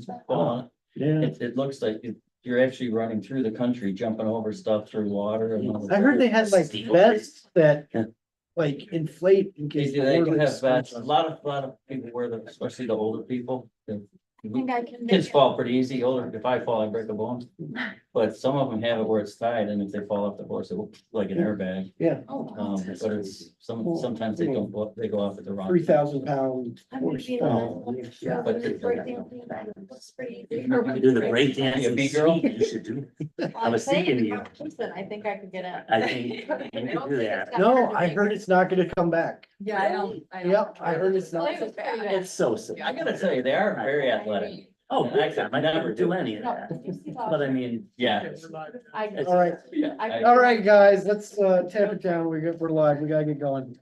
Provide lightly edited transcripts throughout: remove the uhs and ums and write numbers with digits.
buildings falling. Yeah. It looks like you're actually running through the country, jumping over stuff through water and all. I heard they had like vests that Yeah. like inflate in They case. do, the they water do have is- vests. A lot of people wear them, especially the older people. I think I can. Kids make fall pretty easy. Older, if I fall, I break a bone. But some of them have it where it's tied, and if they fall off the horse, it looks like an airbag. Yeah, But it's sometimes they don't, they go off at the wrong. 3,000 pound I'm gonna horse. be Oh, in yeah. But the breakdown. That's pretty. You can do the break dance. You big girl. should do. I was thinking you. I think I could get it. I think you could do that. No, I heard it's not gonna come back. Yeah, I don't. Yep, I heard it's not. It's so simple. I gotta tell you, they are very athletic. Oh, big time. I never do any of that. But I mean, Yeah. All right, Yeah. all right, guys, let's tap it down. We're live. We gotta get going.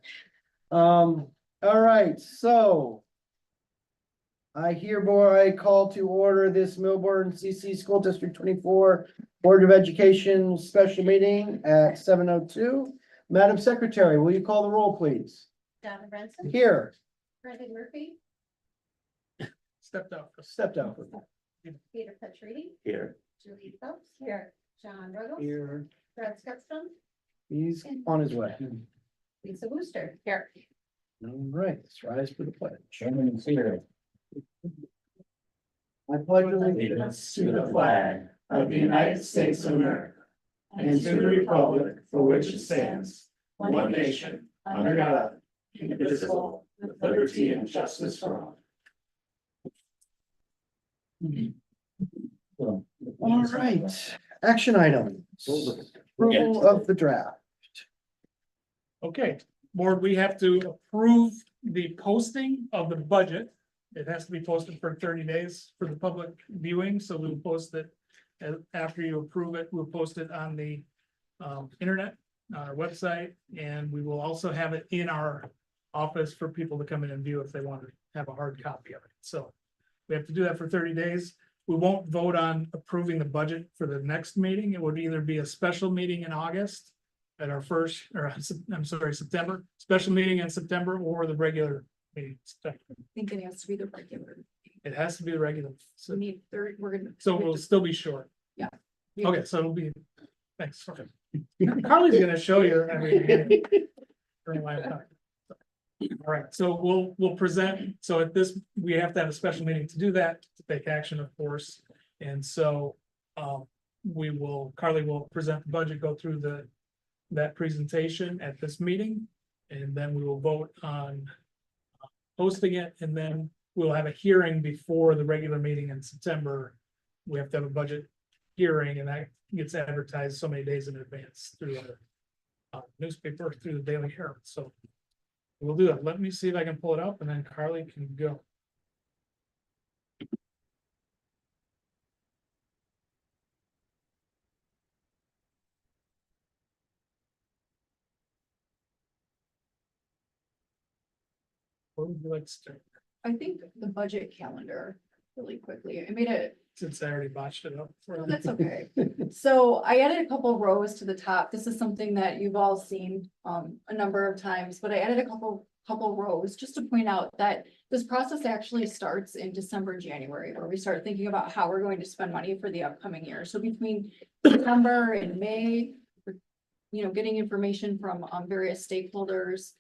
All right, so I hereby call to order this Milburn CC School District 24 Board of Education special meeting at 7:02. Madam Secretary, will you call the roll, please? Donna Branson, Here, Brendan Murphy, stepped out. Peter Petriti, here, Julie Phelps, here, John Ruggles, Here, Brad Scottstone, he's on his way. Lisa Wooster, here. All right, let's rise for the pledge. Chairman and Senator. I pledge Allegiance to the flag of the United States of America and to the republic for which it stands, one nation, under God, indivisible, with liberty and justice for all. All right, action items. Approval of the draft. Okay, board, we have to approve the posting of the budget. It has to be posted for 30 days for the public viewing, so we'll post it. After you approve it, we'll post it on the internet, on our website, and we will also have it in our office for people to come in and view if they want to have a hard copy of it. So we have to do that for 30 days. We won't vote on approving the budget for the next meeting. It would either be a special meeting in August at our first, or I'm sorry, September, special meeting in September, or the regular meeting. in September. I think it has to be the regular. It has to be the regular. We So, need 30, we're gonna. so we'll still be short. Yeah. Okay, so it'll be, thanks. Okay. Carly's gonna show you every. All right, so we'll present, so at this, we have to have a special meeting to do that, to take action, of course. And so, Carly will present the budget, go through that presentation at this meeting. And then we will vote on posting it, and then we'll have a hearing before the regular meeting in September. We have to have a budget hearing, and that gets advertised so many days in advance through our newspaper, through the Daily Herald, so. We'll do that. Let me see if I can pull it up, and then Carly can go. Where would you like to start? I think the budget calendar really quickly. I made it, Since I already botched it up. no, that's okay. So I added a couple rows to the top. This is something that you've all seen a number of times, but I added a couple rows just to point out that this process actually starts in December, January, where we start thinking about how we're going to spend money for the upcoming year. So between September and May, we're, getting information from various stakeholders,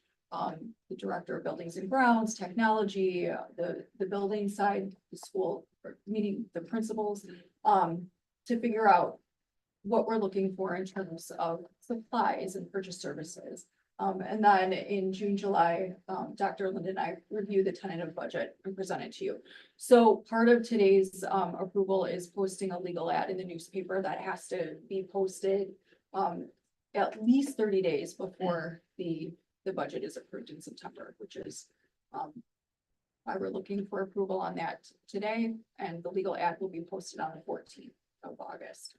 the director of buildings and grounds, technology, the building side, the school, meeting the principals, to figure out what we're looking for in terms of supplies and purchase services. And then in June, July, Dr. Linda and I review the tentative budget and present it to you. So part of today's approval is posting a legal ad in the newspaper that has to be posted at least 30 days before the budget is approved in September, which is why we're looking for approval on that today, and the legal ad will be posted on the 14th of August.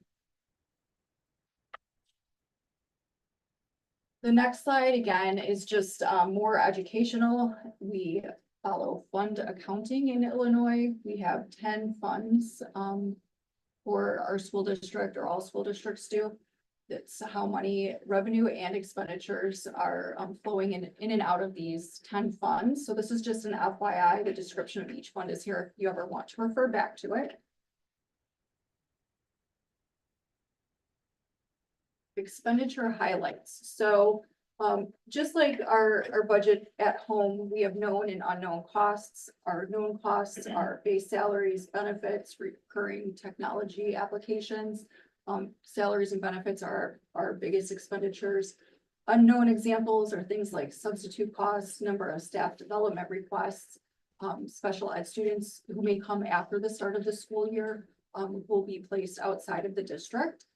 The next slide again is just more educational. We follow fund accounting in Illinois. We have 10 funds for our school district, or all school districts do. That's how money, revenue and expenditures are flowing in and out of these 10 funds. So this is just an FYI. The description of each fund is here if you ever want to refer back to it. Expenditure highlights. So just like our budget at home, we have known and unknown costs. Our known costs are base salaries, benefits, recurring technology applications. Salaries and benefits are our biggest expenditures. Unknown examples are things like substitute costs, number of staff development requests, special ed students who may come after the start of the school year will be placed outside of the district.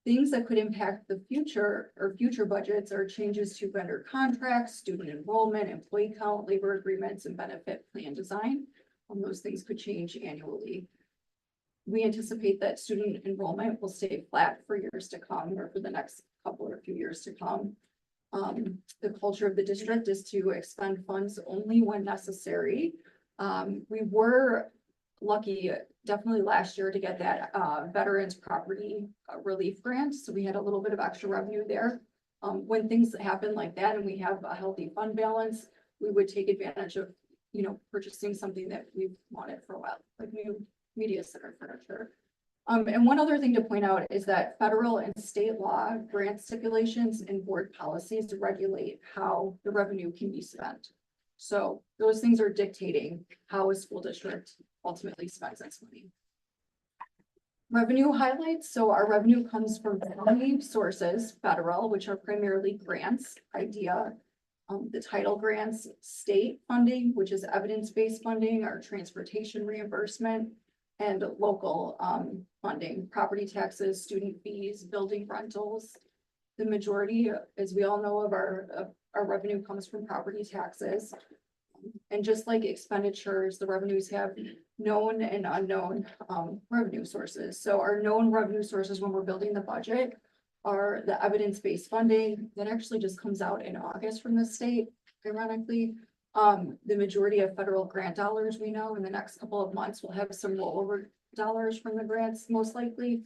Things that could impact the future or future budgets are changes to vendor contracts, student enrollment, employee count, labor agreements, and benefit plan design. Those things could change annually. We anticipate that student enrollment will stay flat for years to come, or for the next couple or few years to come. The culture of the district is to expend funds only when necessary. We were lucky definitely last year to get that veterans property relief grant. So we had a little bit of extra revenue there. When things happen like that and we have a healthy fund balance, we would take advantage of, purchasing something that we've wanted for a while, like new media center furniture. And one other thing to point out is that federal and state law grant stipulations and board policies regulate how the revenue can be spent. So those things are dictating how a school district ultimately spends its money. Revenue highlights. So our revenue comes from three sources: federal, which are primarily grants, IDEA, the title grants, state funding, which is evidence-based funding, our transportation reimbursement, and local funding, property taxes, student fees, building rentals. The majority, as we all know, of our revenue comes from property taxes. And just like expenditures, the revenues have known and unknown revenue sources. So our known revenue sources when we're building the budget are the evidence-based funding that actually just comes out in August from the state, ironically. The majority of federal grant dollars we know in the next couple of months will have some rollover dollars from the grants, most likely.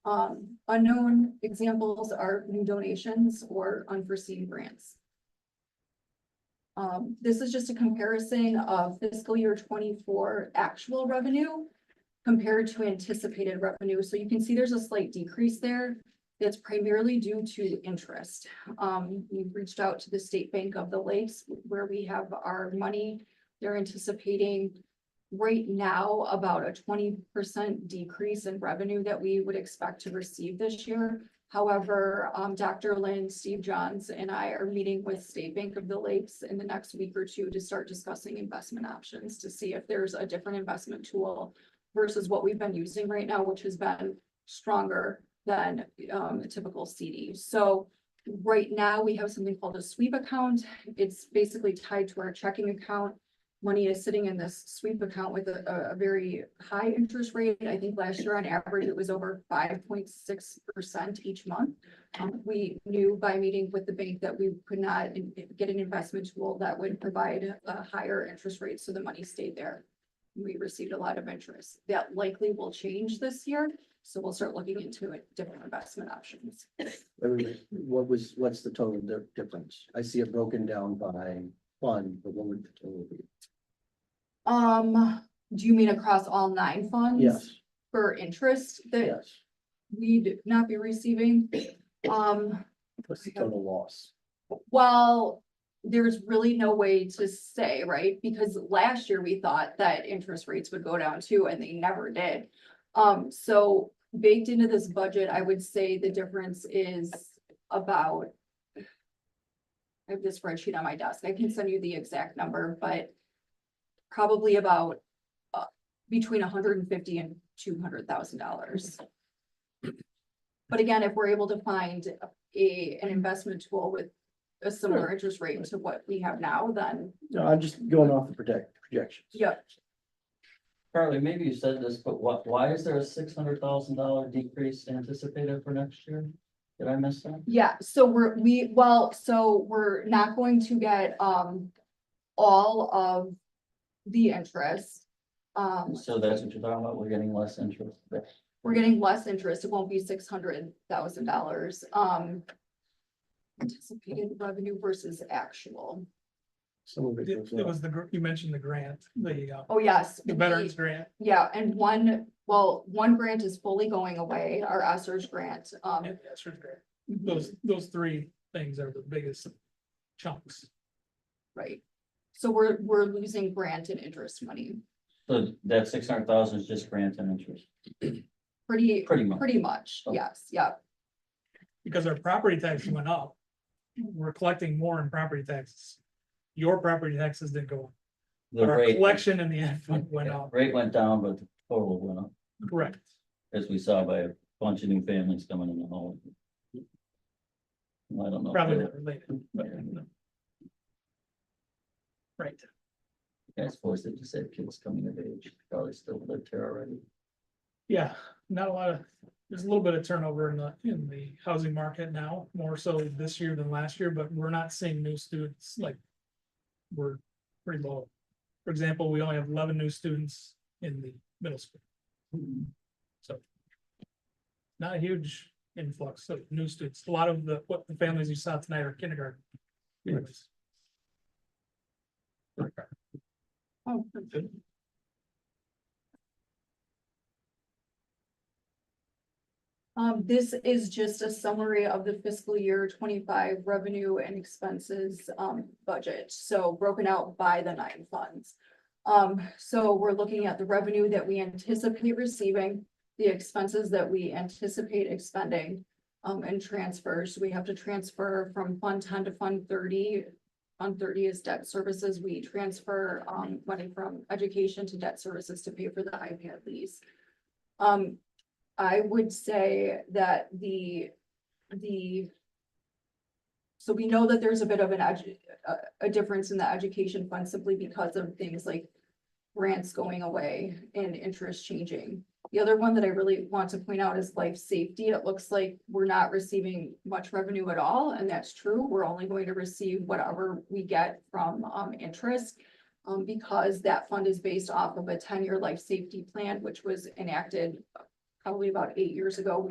Unknown examples are new donations or unforeseen grants. This is just a comparison of fiscal year 24 actual revenue compared to anticipated revenue. So you can see there's a slight decrease there. That's primarily due to interest. We've reached out to the State Bank of the Lakes where we have our money. They're anticipating right now about a 20% decrease in revenue that we would expect to receive this year. However, Dr. Lynn, Steve Johns, and I are meeting with State Bank of the Lakes in the next week or two to start discussing investment options to see if there's a different investment tool versus what we've been using right now, which has been stronger than a typical CD. So right now we have something called a sweep account. It's basically tied to our checking account. Money is sitting in this sweep account with a very high interest rate. I think last year on average, it was over 5.6% each month. We knew by meeting with the bank that we could not get an investment tool that would provide a higher interest rate. So the money stayed there. We received a lot of interest. That likely will change this year. So we'll start looking into different investment options. What's the total difference? I see it broken down by fund, but what would the total be? Do you mean across all 9 funds? Yes, For interest that yes. we'd not be receiving? What's the total loss? Well, there's really no way to say, right? Because last year we thought that interest rates would go down too, and they never did. So baked into this budget, I would say the difference is about, I have this spreadsheet on my desk. I can send you the exact number, but probably about between $150,000 and $200,000. But again, if we're able to find an investment tool with a similar interest rate to what we have now, then No, I'm just going off the projections. yeah. Carly, maybe you said this, but why is there a $600,000 decrease anticipated for next year? Did I miss that? Yeah, so we're not going to get all of the interest. So that's what you're talking about, we're getting less interest. we're getting less interest. It won't be $600,000. Anticipated revenue versus actual. Some of it It goes it up. was you mentioned the grant, Oh, yes. the veterans grant. Yeah, and one grant is fully going away, our ESSER's grant. Yeah, that's right, grant. Those three things are the biggest chunks. Right. So we're losing grant and interest money, So that 600,000 is just grant and interest, pretty pretty much. much, Oh. yes, yeah. Because our property taxes went up. We're collecting more in property taxes. Your property taxes didn't go up, The but our rate, collection in the end fund went up, rate went down, but the total went up, correct? as we saw by a bunch of new families coming in the home. I don't know. Probably not related, but no. Right, I suppose they just had kids coming of age, probably still lived here already. yeah, not a lot of, there's a little bit of turnover in the housing market now, more so this year than last year, but we're not seeing new students like. We're pretty low. For example, we only have 11 new students in the middle school. So. Not a huge influx of new students. A lot of what the families you saw tonight are kindergarten. families. Oh, Good. This is just a summary of the fiscal year 25 revenue and expenses, budget, so broken out by the 9 funds. So we're looking at the revenue that we anticipate receiving, the expenses that we anticipate expending, and transfers. We have to transfer from Fund 10 to Fund 30. Fund 30 is debt services. We transfer, money from education to debt services to pay for the iPad lease. I would say that so we know that there's a bit of a difference in the education fund simply because of things like grants going away and interest changing. The other one that I really want to point out is life safety. It looks like we're not receiving much revenue at all, and that's true. We're only going to receive whatever we get from interest. Because that fund is based off of a 10-year life safety plan, which was enacted probably about 8 years ago.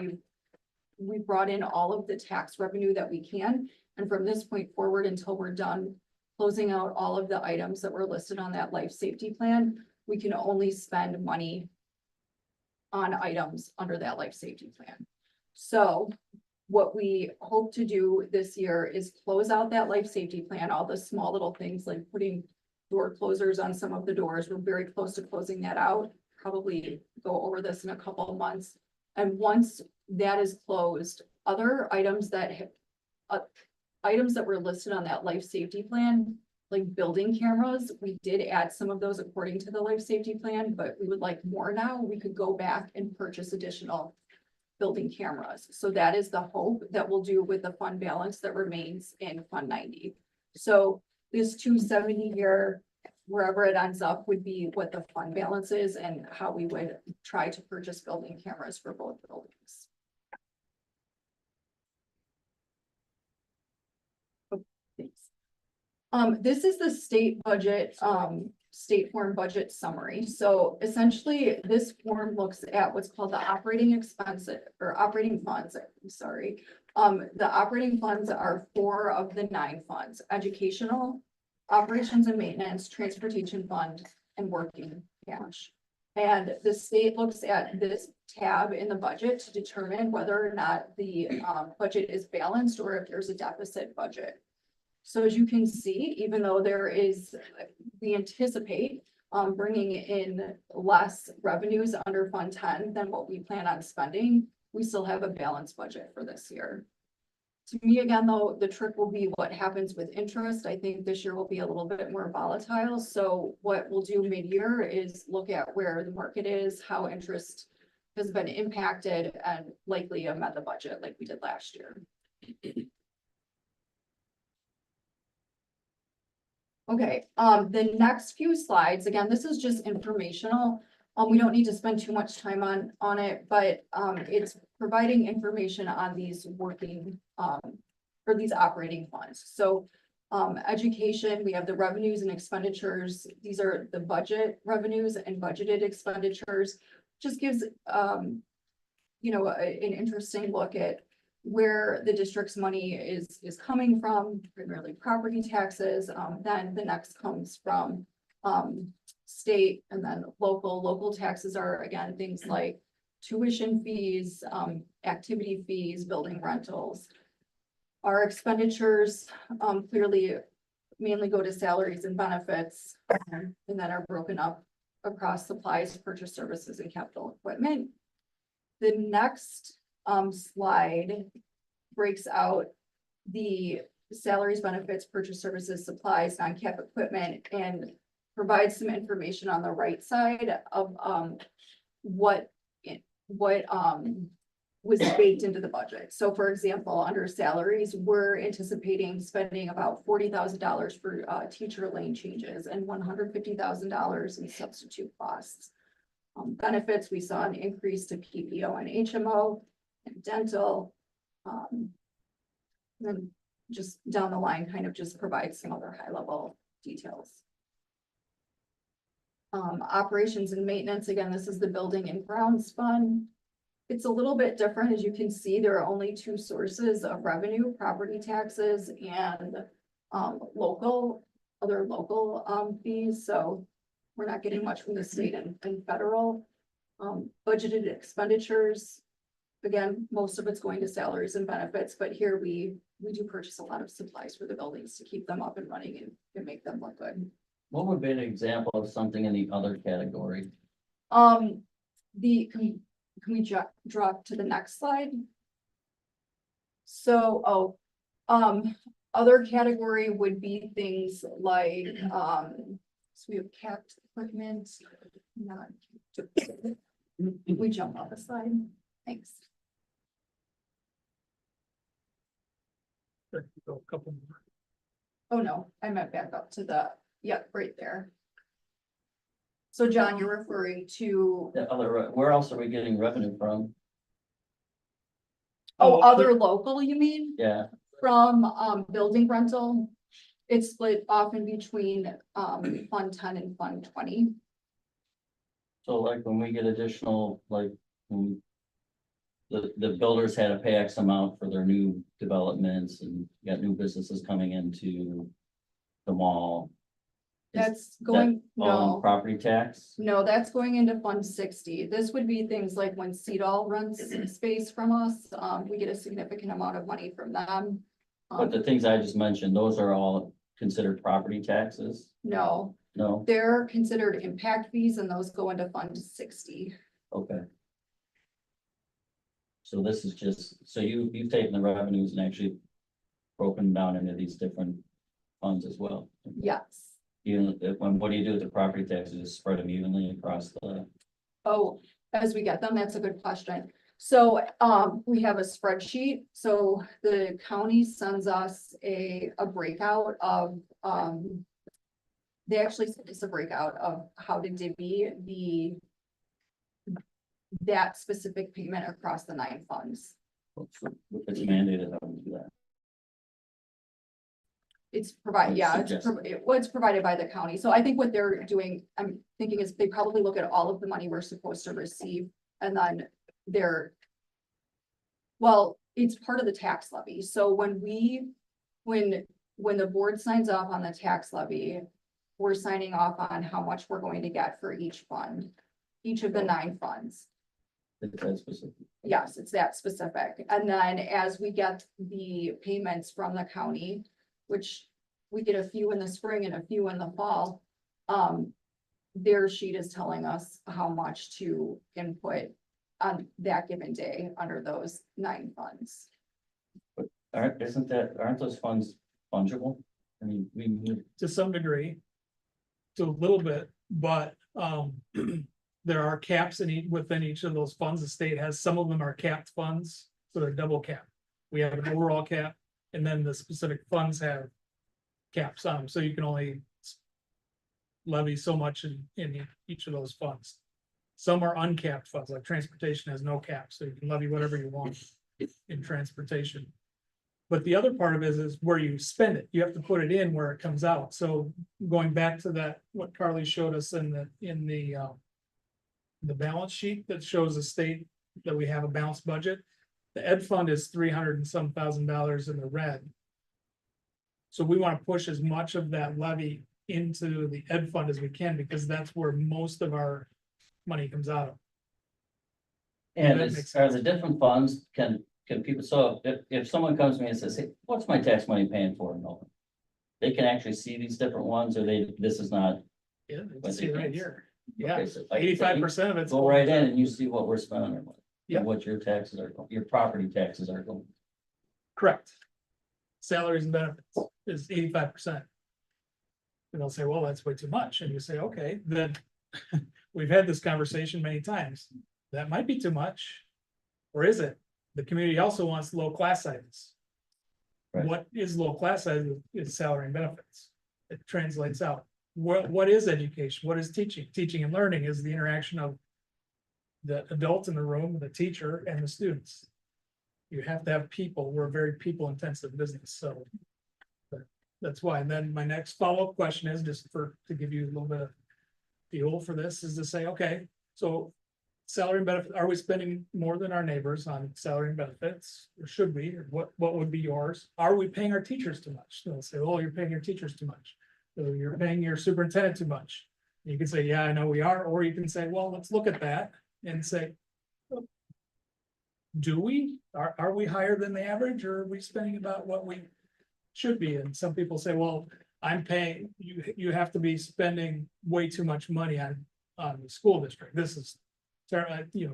We brought in all of the tax revenue that we can. And from this point forward, until we're done closing out all of the items that were listed on that life safety plan, we can only spend money on items under that life safety plan. So what we hope to do this year is close out that life safety plan, all the small little things like putting door closers on some of the doors. We're very close to closing that out. Probably go over this in a couple of months. And once that is closed, other items that were listed on that life safety plan, like building cameras, we did add some of those according to the life safety plan, but we would like more now. We could go back and purchase additional building cameras. So that is the hope that we'll do with the fund balance that remains in Fund 90. So this 270 here, wherever it ends up, would be what the fund balance is and how we would try to purchase building cameras for both buildings. Oh, thanks. This is the state budget, state form budget summary. So essentially, this form looks at what's called the operating expenses or operating funds. I'm sorry. The operating funds are 4 of the 9 funds: educational, operations and maintenance, transportation fund, and working cash. And the state looks at this tab in the budget to determine whether or not the budget is balanced or if there's a deficit budget. So as you can see, even though we anticipate bringing in less revenues under Fund 10 than what we plan on spending, we still have a balanced budget for this year. To me, again, though, the trick will be what happens with interest. I think this year will be a little bit more volatile. So what we'll do mid-year is look at where the market is, how interest has been impacted, and likely amend the budget like we did last year. Okay, the next few slides, again, this is just informational. We don't need to spend too much time on it, but it's providing information on these working or these operating funds. So education, we have the revenues and expenditures. These are the budget revenues and budgeted expenditures. Just gives an interesting look at where the district's money is coming from, primarily property taxes. Then the next comes from state, and then local taxes are again, things like tuition fees, activity fees, building rentals. Our expenditures, clearly mainly go to salaries and benefits, and then are broken up across supplies, purchase services, and capital equipment. The next slide breaks out the salaries, benefits, purchase services, supplies, non-cap equipment, and provides some information on the right side of what was baked into the budget. So for example, under salaries, we're anticipating spending about $40,000 for teacher lane changes and $150,000 in substitute costs. Benefits, we saw an increase to PPO and HMO and dental. Then just down the line, kind of just provide some other high level details. Operations and maintenance, again, this is the building and grounds fund. It's a little bit different. As you can see, there are only two sources of revenue, property taxes and other local fees. So we're not getting much from the state and federal. Budgeted expenditures, again, most of it's going to salaries and benefits, but here we do purchase a lot of supplies for the buildings to keep them up and running and make them look good. What would be an example of something in the other category? Can we drop to the next slide? So, other category would be things like, so we have capped equipment, not. We jump off the slide, thanks. There you go, a couple more. Oh, no, I meant back up to the, right there. So John, you're referring to, The other, where else are we getting revenue from? other local, you mean? Yeah, From, building rental. It's split often between, Fund 10 and Fund 20. so like when we get additional, like, the builders had to pay X amount for their new developments and you got new businesses coming into the mall. Is That's going, all in no, property tax? no, that's going into Fund 60. This would be things like when CEDAL rents space from us, we get a significant amount of money from them. But the things I just mentioned, those are all considered property taxes? No, No? they're considered impact fees and those go into Fund 60. Okay. So this is just, so you've taken the revenues and actually broken down into these different funds as well? Yes. What do you do with the property taxes? Just spread them evenly across the, Oh, as we get them, that's a good question. So, we have a spreadsheet. So the county sends us a breakout of, they actually sent us a breakout of how to divvy that specific payment across the 9 funds. if it's mandated, how do we do that? It's provided, yeah, Suggested. it's provided by the county. So I think what they're doing, I'm thinking is they probably look at all of the money we're supposed to receive and then it's part of the tax levy. So when the board signs off on the tax levy, we're signing off on how much we're going to get for each fund, each of the 9 funds. It's that specific. Yes, it's that specific. And then as we get the payments from the county, which we get a few in the spring and a few in the fall, their sheet is telling us how much to input on that given day under those 9 funds. Aren't those funds fungible? I mean, we, To some degree. To a little bit, but there are caps within each of those funds. The state has, some of them are capped funds, so they're double capped. We have an overall cap, and then the specific funds have caps on them, so you can only levy so much in each of those funds. Some are uncapped funds, like transportation has no cap, so you can levy whatever you want in transportation. But the other part of it is where you spend it. You have to put it in where it comes out. So going back to that, what Carly showed us in the balance sheet that shows the state that we have a balanced budget. The ed fund is 300 and some $1,000 in the red. So we want to push as much of that levy into the ed fund as we can, because that's where most of our money comes out of. And That is, makes are sense. the different funds, can people, so if someone comes to me and says, hey, what's my tax money paying for? No. They can actually see these different ones, or this is not. Yeah, you But can see they it right can't. here. Yeah, Okay, so like, 85% of it's. Go right in and you see what we're spending on. Yeah. And what your taxes are, your property taxes are going. Correct. Salaries and benefits is 85%. And they'll say, well, that's way too much. And you say, okay, then we've had this conversation many times. That might be too much. Or is it? The community also wants low class sizes. Right. What is low class size is salary and benefits. It translates out. What is education? What is teaching? Teaching and learning is the interaction of the adult in the room, the teacher, and the students. You have to have people. We're a very people intensive business, so. That's why. And then my next follow-up question is just to give you a little bit of fuel for this, is to say, okay, so salary and benefit, are we spending more than our neighbors on salary and benefits? Or should we? Or what would be yours? Are we paying our teachers too much? They'll say, oh, you're paying your teachers too much. So you're paying your superintendent too much. You can say, yeah, I know we are. Or you can say, well, let's look at that and say, do we? Are we higher than the average, or are we spending about what we should be? And some people say, well, I'm paying, you have to be spending way too much money on the school district. This is,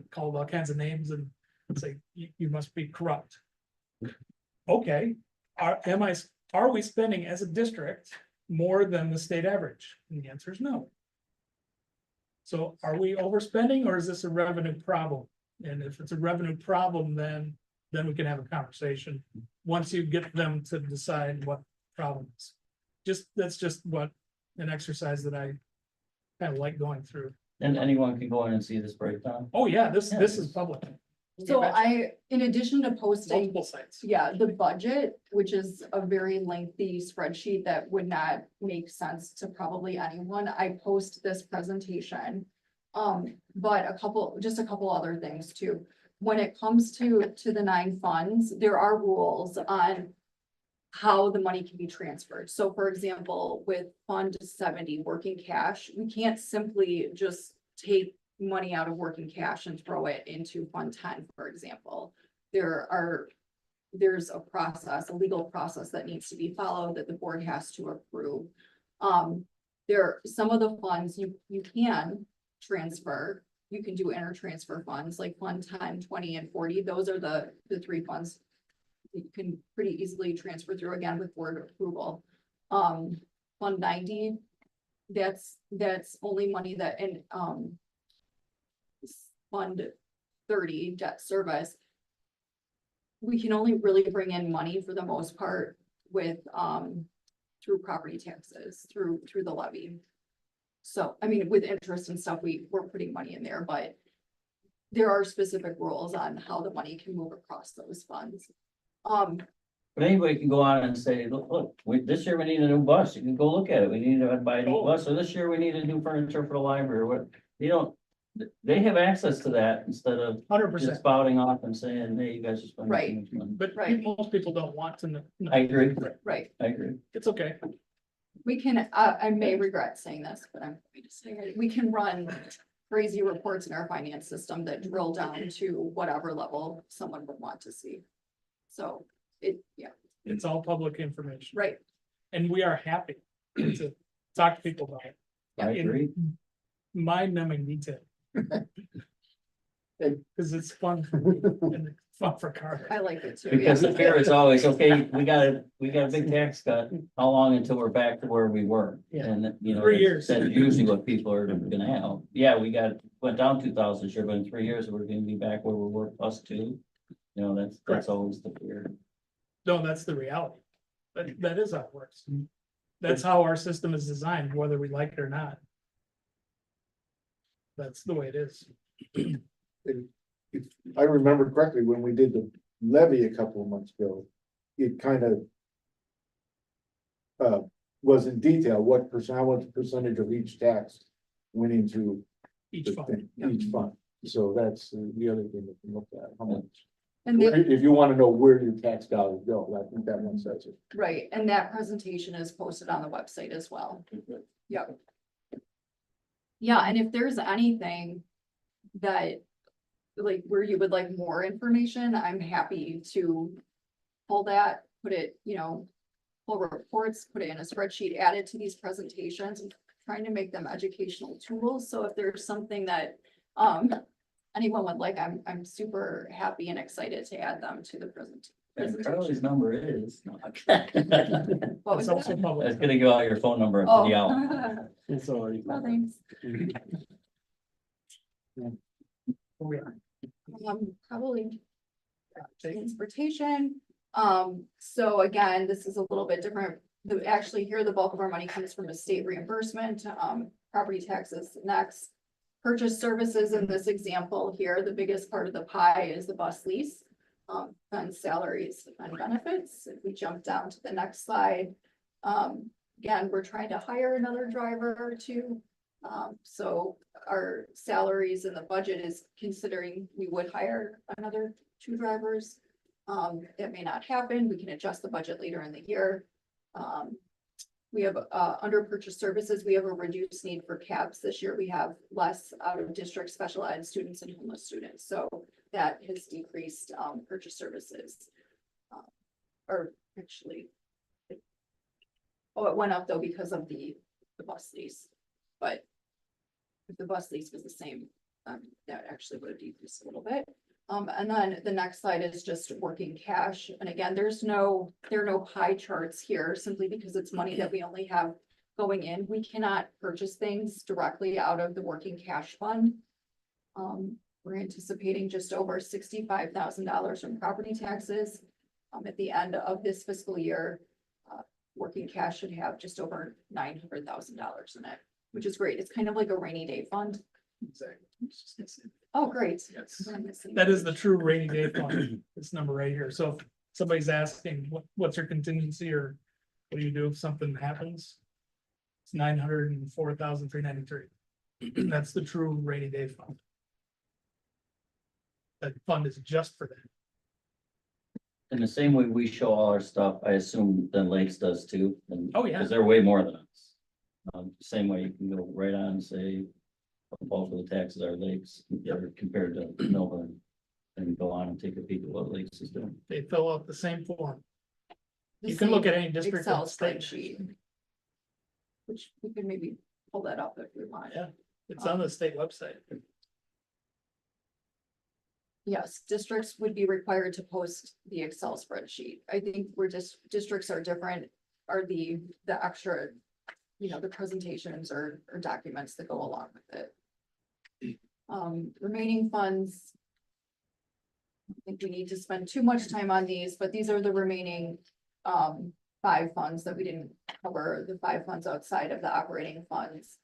called all kinds of names and say, you must be corrupt. Okay, are we spending as a district more than the state average? And the answer is no. So are we overspending, or is this a revenue problem? And if it's a revenue problem, then we can have a conversation once you get them to decide what the problem is. That's just what an exercise that I kind of like going through. And anyone can go in and see this breakdown. Oh, yeah, this is public. So in addition to posting, Multiple sites. yeah, the budget, which is a very lengthy spreadsheet that would not make sense to probably anyone, I post this presentation. But just a couple other things too. When it comes to the 9 funds, there are rules on how the money can be transferred. So for example, with Fund 70 working cash, we can't simply just take money out of working cash and throw it into Fund 10, for example. There's a process, a legal process that needs to be followed that the board has to approve. Some of the funds you can transfer. You can do intertransfer funds like Fund 10, 20, and 40. Those are the 3 funds you can pretty easily transfer through, again with board approval. Fund 90, that's only money that, and Fund 30, debt service, we can only really bring in money for the most part with through property taxes, through the levy. So, I mean, with interest and stuff, we're putting money in there, but there are specific rules on how the money can move across those funds. But anybody can go on and say, look, this year we need a new bus. You can go look at it. We need to buy a new bus, or this year we need a new furniture for the library, or what, they have access to that instead of 100%. just spouting off and saying, hey, you guys are spending Right. too much money. But Right. most people don't want to know. I agree. Right. I agree. It's okay. We can, I may regret saying this, but I'm going to say it. We can run crazy reports in our finance system that drill down to whatever level someone would want to see. So It's all public information. right. And we are happy to talk to people about it. I agree. Mind-numbing detail. Because it's fun for me and it's fun for Carter. I like it too. Because Yeah. the fear is always, okay, we got a big tax cut. How long until we're back to where we were? Yeah. And 3 years. That's usually what people are gonna have. Yeah, went down 2,000 this year, but in 3 years, we're gonna be back where we were +2. That's Correct. always the fear. No, that's the reality. That is how it works. That's how our system is designed, whether we like it or not. That's the way it is. If I remember correctly, when we did the levy a couple of months ago, it kind of was in detail, how much percentage of each tax went into Each the fund. thing, each fund. So that's the other thing that we look at, how much, And then, if you wanna know where your tax dollars go, I think that one says it. right, and that presentation is posted on the website as well. Yep. Yeah, and if there's anything that, like, where you would like more information, I'm happy to pull that, put it, pull reports, put it in a spreadsheet, add it to these presentations, and trying to make them educational tools. So if there's something that, anyone would like, I'm super happy and excited to add them to the And Charlie's presentation. number is. What was It's also that? I public. was gonna give out your phone number to Oh. the owl. It's already. Well, thanks. Where we are. Probably transportation. So again, this is a little bit different. Actually, here, the bulk of our money comes from a state reimbursement, property taxes next. Purchase services in this example here, the biggest part of the pie is the bus lease. And salaries and benefits. If we jump down to the next slide. Again, we're trying to hire another driver or two. So our salaries in the budget is considering we would hire another 2 drivers. It may not happen. We can adjust the budget later in the year. We have, under purchase services, we have a reduced need for cabs this year. We have less out of district special ed students and homeless students. So that has decreased, purchase services. Or actually. It went up though because of the bus lease, but if the bus lease was the same, that actually would have decreased a little bit. And then the next slide is just working cash. And again, there are no pie charts here simply because it's money that we only have going in. We cannot purchase things directly out of the working cash fund. We're anticipating just over $65,000 from property taxes. At the end of this fiscal year, working cash should have just over $900,000 in it, which is great. It's kind of like a rainy day fund. Oh, great. Yes. That is the true rainy day fund, this number right here. So if somebody's asking, what's your contingency or what do you do if something happens? It's $904,393. That's the true rainy day fund. That fund is just for that. In the same way we show all our stuff, I assume then Lakes does too. Oh, yeah. Because they're way more than us. Same way you can go right on and say, all for the taxes are Lakes compared to Milburn. And go on and take a peek at what Lakes is doing. They fill out the same form. The You can look same at any district. Excel in the state. spreadsheet. Which we could maybe pull that up if we want. Yeah. It's on the state website. Yes, districts would be required to post the Excel spreadsheet. I think where districts are different are the extra, the presentations or documents that go along with it. Remaining funds. I don't think we need to spend too much time on these, but these are the remaining 5 funds that we didn't cover, the 5 funds outside of the operating funds.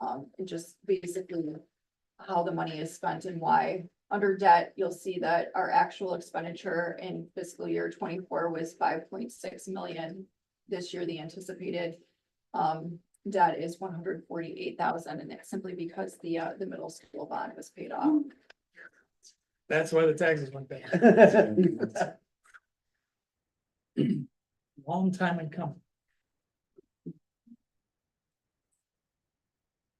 And just basically how the money is spent and why. Under debt, you'll see that our actual expenditure in fiscal year 24 was 5.6 million. This year, the anticipated debt is 148,000, and it's simply because the middle school bond was paid off. That's why the taxes went down. Long time in coming.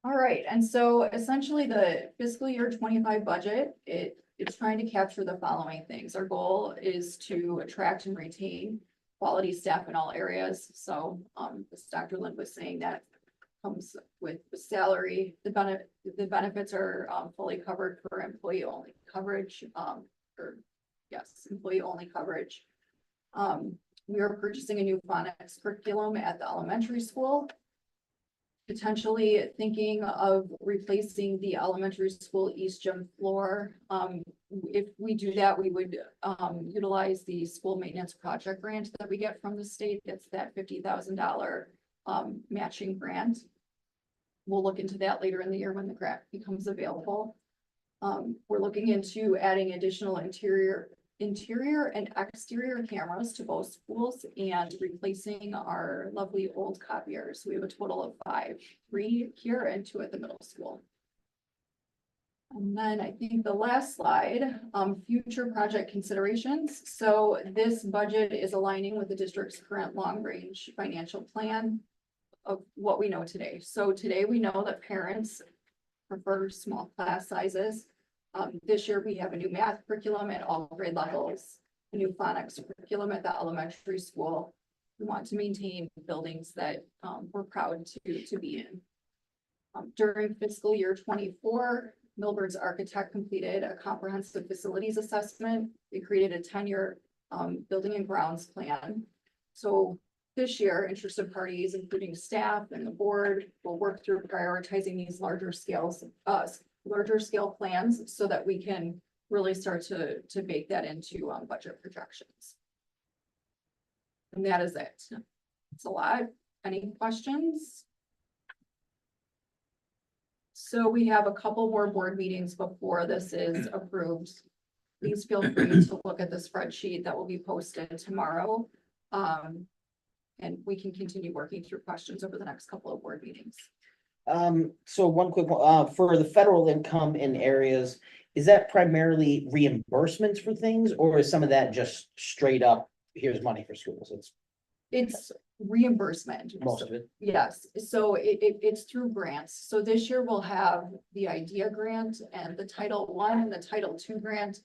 All right, and so essentially the fiscal year 25 budget, it's trying to capture the following things. Our goal is to attract and retain quality staff in all areas. So as Dr. Lind was saying, that comes with the salary. The benefits are fully covered for employee only coverage. Employee only coverage. We are purchasing a new phonics curriculum at the elementary school. Potentially thinking of replacing the elementary school east gym floor. If we do that, we would utilize the school maintenance project grant that we get from the state. That's that $50,000 matching grant. We'll look into that later in the year when the grant becomes available. We're looking into adding additional interior and exterior cameras to both schools and replacing our lovely old copiers. We have a total of 5, 3 here and 2 at the middle school. And then I think the last slide, future project considerations. So this budget is aligning with the district's current long-range financial plan of what we know today. So today we know that parents prefer small class sizes. This year we have a new math curriculum at all grade levels, a new phonics curriculum at the elementary school. We want to maintain buildings that we're proud to be in. During fiscal year 24, Millburn's architect completed a comprehensive facilities assessment. They created a 10-year building and grounds plan. So this year, interested parties, including staff and the board, will work through prioritizing these larger scale plans so that we can really start to bake that into budget projections. And that is it. It's a lot. Any questions? So we have a couple more board meetings before this is approved. Please feel free to look at the spreadsheet that will be posted tomorrow. And we can continue working through questions over the next couple of board meetings. So one quick one, for the federal income in areas, is that primarily reimbursements for things, or is some of that just straight up, here's money for schools? It's reimbursement. Most of it. Yes, so it's through grants. So this year we'll have the IDEA grant and the Title I and the Title II grant.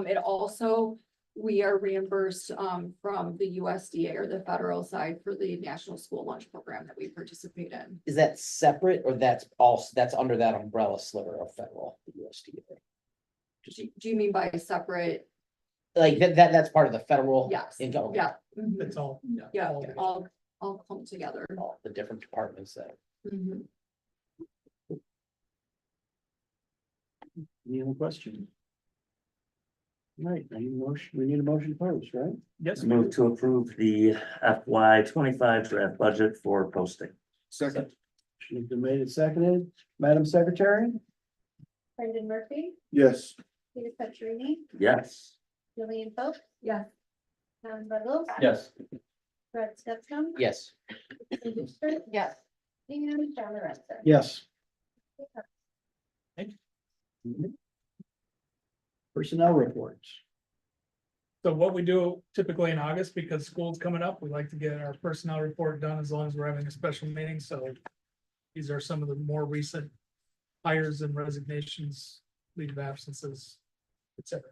It also, we are reimbursed from the USDA or the federal side for the National School Lunch Program that we participate in. Is that separate, or that's under that umbrella sliver of federal, the USDA? Do you mean by separate? Like that's part of the federal? Yes, income? Okay. yeah. Mhm. It's all. Yeah, all- all clumped together. All the different departments that. Mhm. Any other questions? Right, I need a motion, we need a motion post, right? Yes. Move to approve the FY 25 draft budget for posting. Second. Motion has been made and seconded. Madam Secretary? Brendan Murphy, Yes. Peter Petrini, Yes. Julian Phelps, Yes. John Ruggles, Yes. Fred Stepstone, Yes. Lisa Booster, Yes. and John Lorenzo. Yes. Personnel reports. So what we do typically in August, because school's coming up, we like to get our personnel report done as long as we're having a special meeting, so. These are some of the more recent hires and resignations, leave of absences, etc.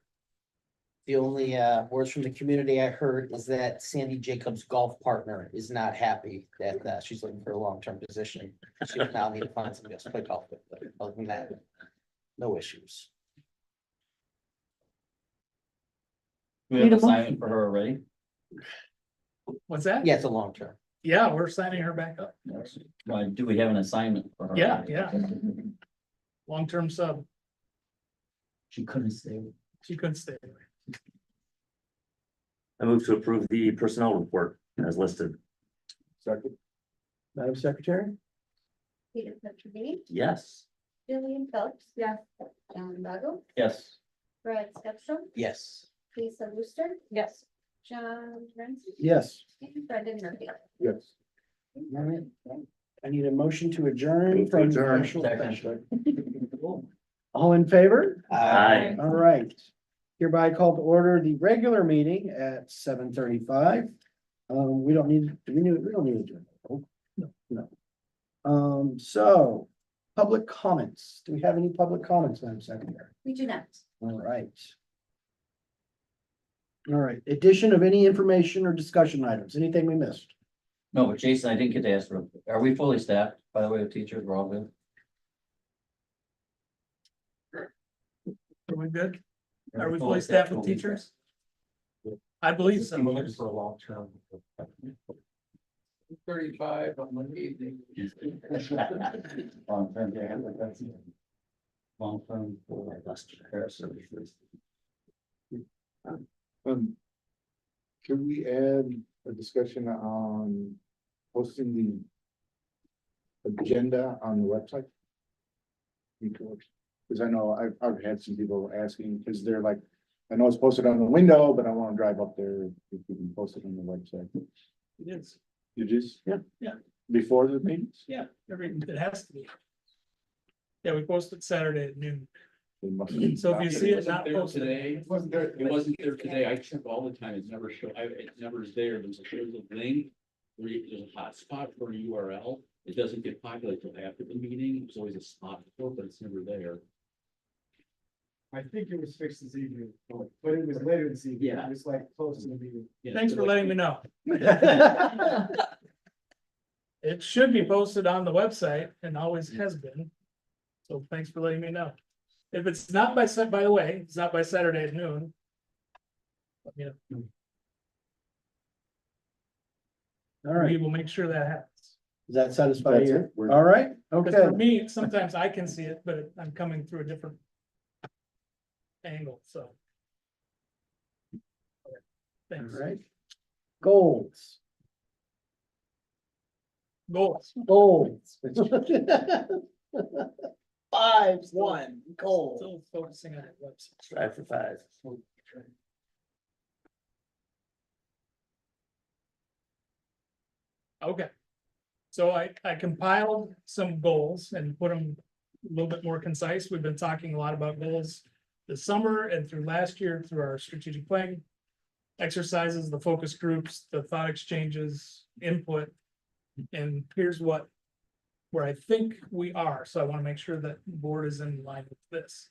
The only words from the community I heard is that Sandy Jacobs' golf partner is not happy that she's looking for a long-term position. She will now need to find somebody else to play golf with, but other than that, no issues. We have an assignment for her already. What's that? Yeah, it's a long-term. Yeah, we're signing her back up. Do we have an assignment for her? Yeah, yeah. Long-term sub, She couldn't stay. she couldn't stay away. I move to approve the personnel report as listed. Second. Madam Secretary? Peter Petrini, Yes. Julian Phelps. Yes. John Ruggles, Yes. Fred Stepstone, Yes. Lisa Booster, Yes. John Lorenzo, Yes. and Brendan Murphy. Yes. All right. I need a motion to adjourn Move to from. adjourn. special session. All in favor? Aye. All right. Hereby called to order the regular meeting at 7:35. We don't need, we don't need to adjourn. No. So, public comments. Do we have any public comments, Madam Secretary? We do not. All right. All right, addition of any information or discussion items, anything we missed? No, but Jason, I didn't get to ask her, are we fully staffed, by the way, with teachers, we're all good? Are we good? Are we fully staffed with teachers? I believe so. For a long term. 35 on Monday evening. Long term, yeah, that's it. Long term for care services. Can we add a discussion on posting the agenda on the website? Because I know I've had some people asking, because they're like, I know it's posted on the window, but I want to drive up there, if we can post it on the website. It is. You just? Yeah. Yeah. Before the meetings? Yeah, it has to be. Yeah, we posted Saturday at noon. So if you see it not There posted, today, it wasn't there today, I check all the time, it's never it never is there, there's a link. There's a hotspot for a URL, it doesn't get populated till after the meeting, there's always a spot for it, but it's never there. I think it was fixed this evening, but it was later this evening. Yeah. It was like close to the meeting. Yeah, thanks so for like- letting me know. It should be posted on the website and always has been. So thanks for letting me know. If it's not by the way, it's not by Saturday at noon. Let me know. All right, We will make sure that happens. does that satisfy That's you? it. We're- All right, Because okay. for me, sometimes I can see it, but I'm coming through a different angle, so. Okay, All thanks. right. Goals, Goals. goals. 5-1 goal. Still focusing on that website. Strive for 5. Okay. So I compiled some goals and put them a little bit more concise. We've been talking a lot about goals this summer and through last year through our strategic planning exercises, the focus groups, the thought exchanges, input. And here's where I think we are. So I want to make sure that the board is in line with this.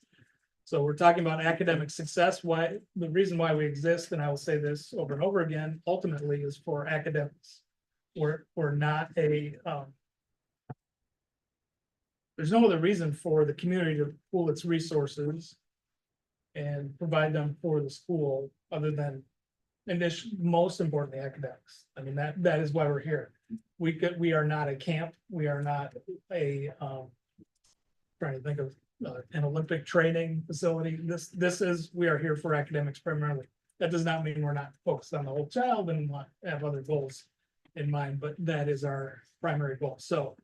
So we're talking about academic success. Why, the reason why we exist, and I will say this over and over again, ultimately is for academics. We're not there's no other reason for the community to pool its resources and provide them for the school other than, and this, most importantly, academics. I mean, that is why we're here. We are not a camp. We are not a, trying to think of an Olympic training facility. This is, we are here for academics primarily. That does not mean we're not focused on the whole child and have other goals in mind, but that is our primary goal. So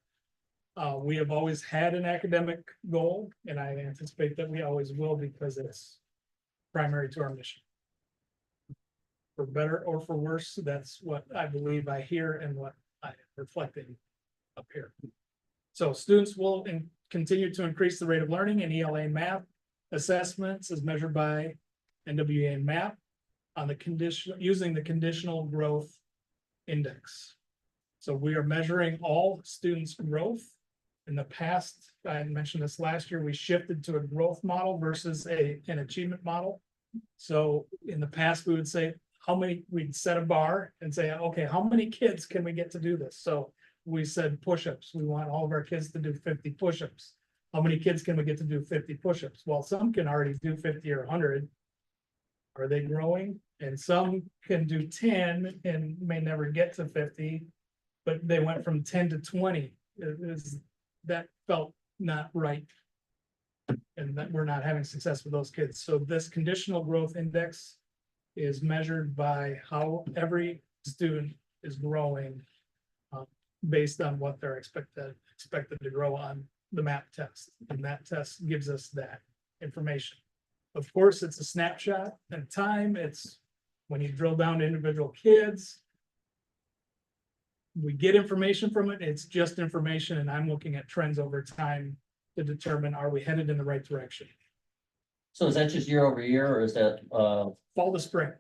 we have always had an academic goal, and I anticipate that we always will because it's primary to our mission. For better or for worse, that's what I believe I hear and what I am reflecting up here. So students will continue to increase the rate of learning in ELA and math assessments as measured by NWEA and MAP on the condition, using the conditional growth index. So we are measuring all students' growth. In the past, I had mentioned this last year, we shifted to a growth model versus an achievement model. So in the past, we would say we'd set a bar and say, okay, how many kids can we get to do this? So we said push-ups. We want all of our kids to do 50 push-ups. How many kids can we get to do 50 push-ups? Well, some can already do 50 or 100. Are they growing? And some can do 10 and may never get to 50, but they went from 10 to 20. That felt not right. And that we're not having success with those kids. So this conditional growth index is measured by how every student is growing based on what they're expected to grow on the MAP test. And that test gives us that information. Of course, it's a snapshot in time. It's when you drill down to individual kids, we get information from it. It's just information, and I'm looking at trends over time to determine, are we headed in the right direction? So is that just year over year, or is that, Fall to spring.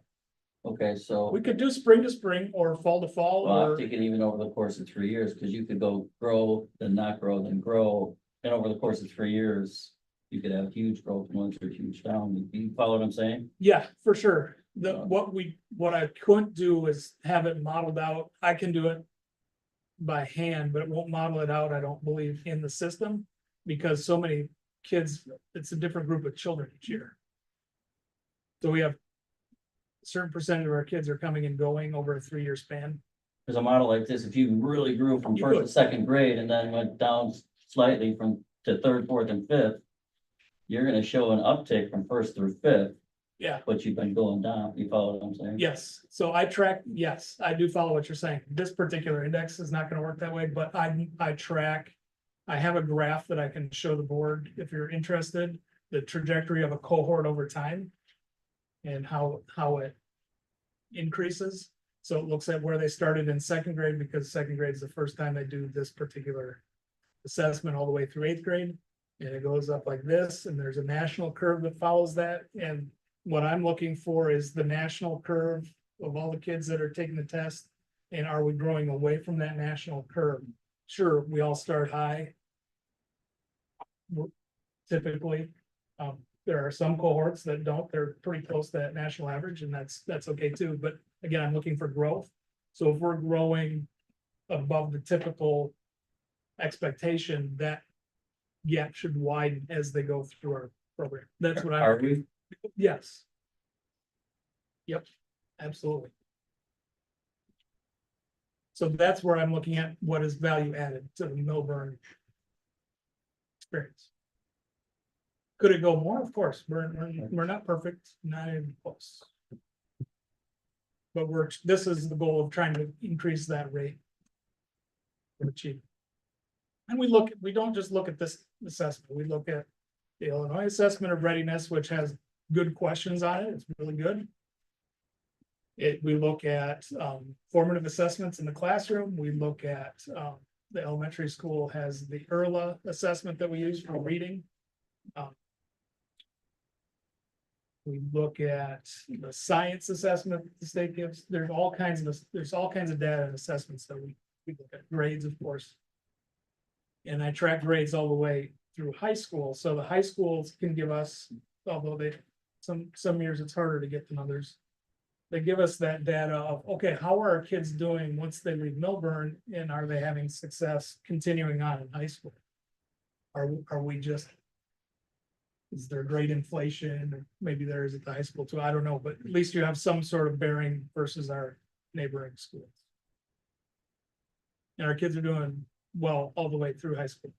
okay, so, We could do spring to spring or fall to fall well, I'm or thinking even over the course of 3 years, because you could go grow, then not grow, then grow. And over the course of 3 years, you could have huge growth once or huge down. You follow what I'm saying? yeah, for sure. What I couldn't do is have it modeled out. I can do it by hand, but it won't model it out, I don't believe, in the system. Because so many kids, it's a different group of children each year. So we have a certain percentage of our kids are coming and going over a 3-year span. There's a model like this, if you really grew from You first could. to second grade and then went down slightly to third, fourth, and fifth, you're gonna show an uptick from first through fifth, Yeah, but you've been going down. You follow what I'm saying? yes. So I track, yes, I do follow what you're saying. This particular index is not gonna work that way, but I track. I have a graph that I can show the board if you're interested, the trajectory of a cohort over time. And how it increases. So it looks at where they started in second grade, because second grade is the first time they do this particular assessment all the way through 8th grade. And it goes up like this, and there's a national curve that follows that, and what I'm looking for is the national curve of all the kids that are taking the test. And are we growing away from that national curve? Sure, we all start high. Typically, there are some cohorts that don't, they're pretty close to that national average, and that's okay too, but again, I'm looking for growth. So if we're growing above the typical expectation, that gap should widen as they go through our program. That's what Are I'm, we? yes. Yep, absolutely. So that's where I'm looking at what is value added to the Millburn experience. Could it go more? Of course, we're not perfect, not even close. But this is the goal of trying to increase that rate of achievement. And we don't just look at this assessment, we look at the Illinois Assessment of Readiness, which has good questions on it, it's really good. We look at formative assessments in the classroom, we look at the elementary school has the ERLA assessment that we use for reading. We look at the science assessment the state gives. There's all kinds of data and assessments that we look at. Grades, of course. And I track grades all the way through high school. So the high schools can give us, although some years it's harder to get than others. They give us that data of, okay, how are our kids doing once they leave Millburn, and are they having success continuing on in high school? Are we just, is there great inflation? Maybe there is at the high school too. I don't know, but at least you have some sort of bearing versus our neighboring schools. And our kids are doing well all the way through high school.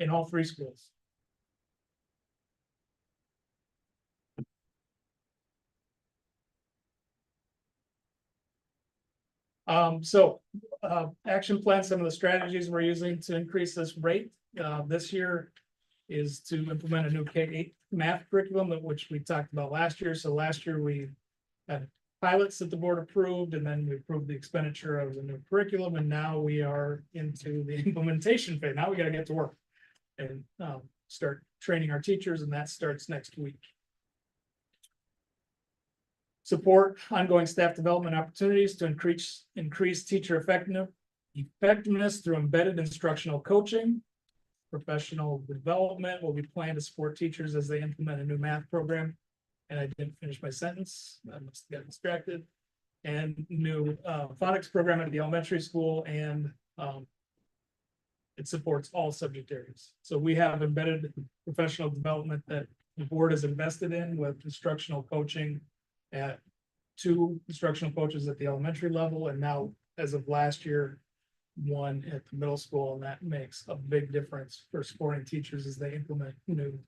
In all three schools. Action plan, some of the strategies we're using to increase this rate this year is to implement a new K-8 math curriculum, which we talked about last year. So last year we had pilots that the board approved, and then we approved the expenditure of the new curriculum, and now we are into the implementation phase. Now we got to get to work and start training our teachers, and that starts next week. Support ongoing staff development opportunities to increase teacher effectiveness through embedded instructional coaching, professional development, where we plan to support teachers as they implement a new math program. And I didn't finish my sentence, I must have got distracted. And new phonics program at the elementary school, and it supports all subject areas. So we have embedded professional development that the board has invested in with instructional coaching at 2 instructional coaches at the elementary level, and now as of last year, 1 at the middle school, and that makes a big difference for supporting teachers as they implement new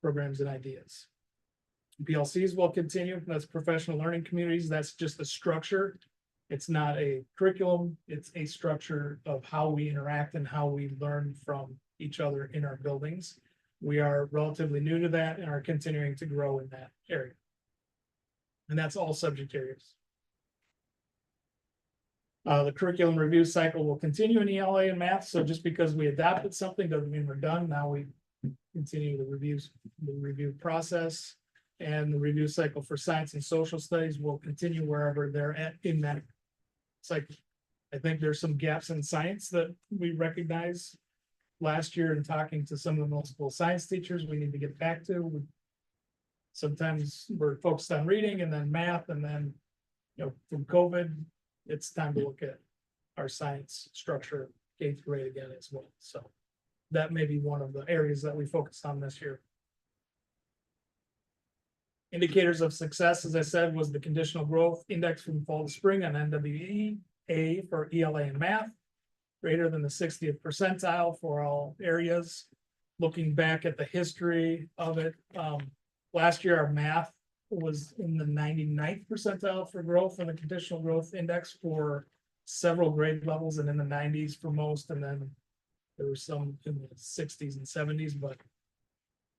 programs and ideas. PLCs will continue. That's professional learning communities. That's just a structure. It's not a curriculum. It's a structure of how we interact and how we learn from each other in our buildings. We are relatively new to that and are continuing to grow in that area. And that's all subject areas. The curriculum review cycle will continue in ELA and math. So just because we adopted something doesn't mean we're done. Now we continue the review process, and the review cycle for science and social studies will continue wherever they're at in that cycle. I think there's some gaps in science that we recognize last year in talking to some of the multiple science teachers we need to get back to. Sometimes we're focused on reading and then math, and then, from COVID, it's time to look at our science structure K through 8 again as well. So that may be one of the areas that we focus on this year. Indicators of success, as I said, was the conditional growth index from fall to spring on NWEA for ELA and math, greater than the 60th percentile for all areas. Looking back at the history of it, last year our math was in the 99th percentile for growth and the conditional growth index for several grade levels, and in the 90s for most, and then there were some in the 60s and 70s, but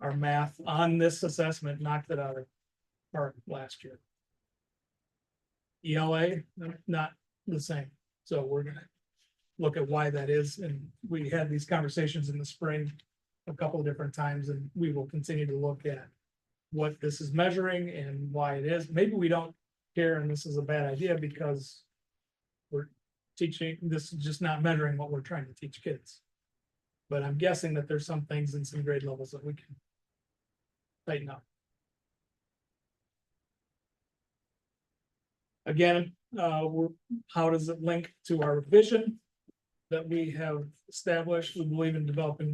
our math on this assessment knocked it out of park last year. ELA, not the same. So we're gonna look at why that is, and we had these conversations in the spring a couple of different times, and we will continue to look at what this is measuring and why it is. Maybe we don't care and this is a bad idea because we're teaching, this is just not measuring what we're trying to teach kids. But I'm guessing that there's some things in some grade levels that we can tighten up. Again, how does it link to our vision that we have established? We believe in developing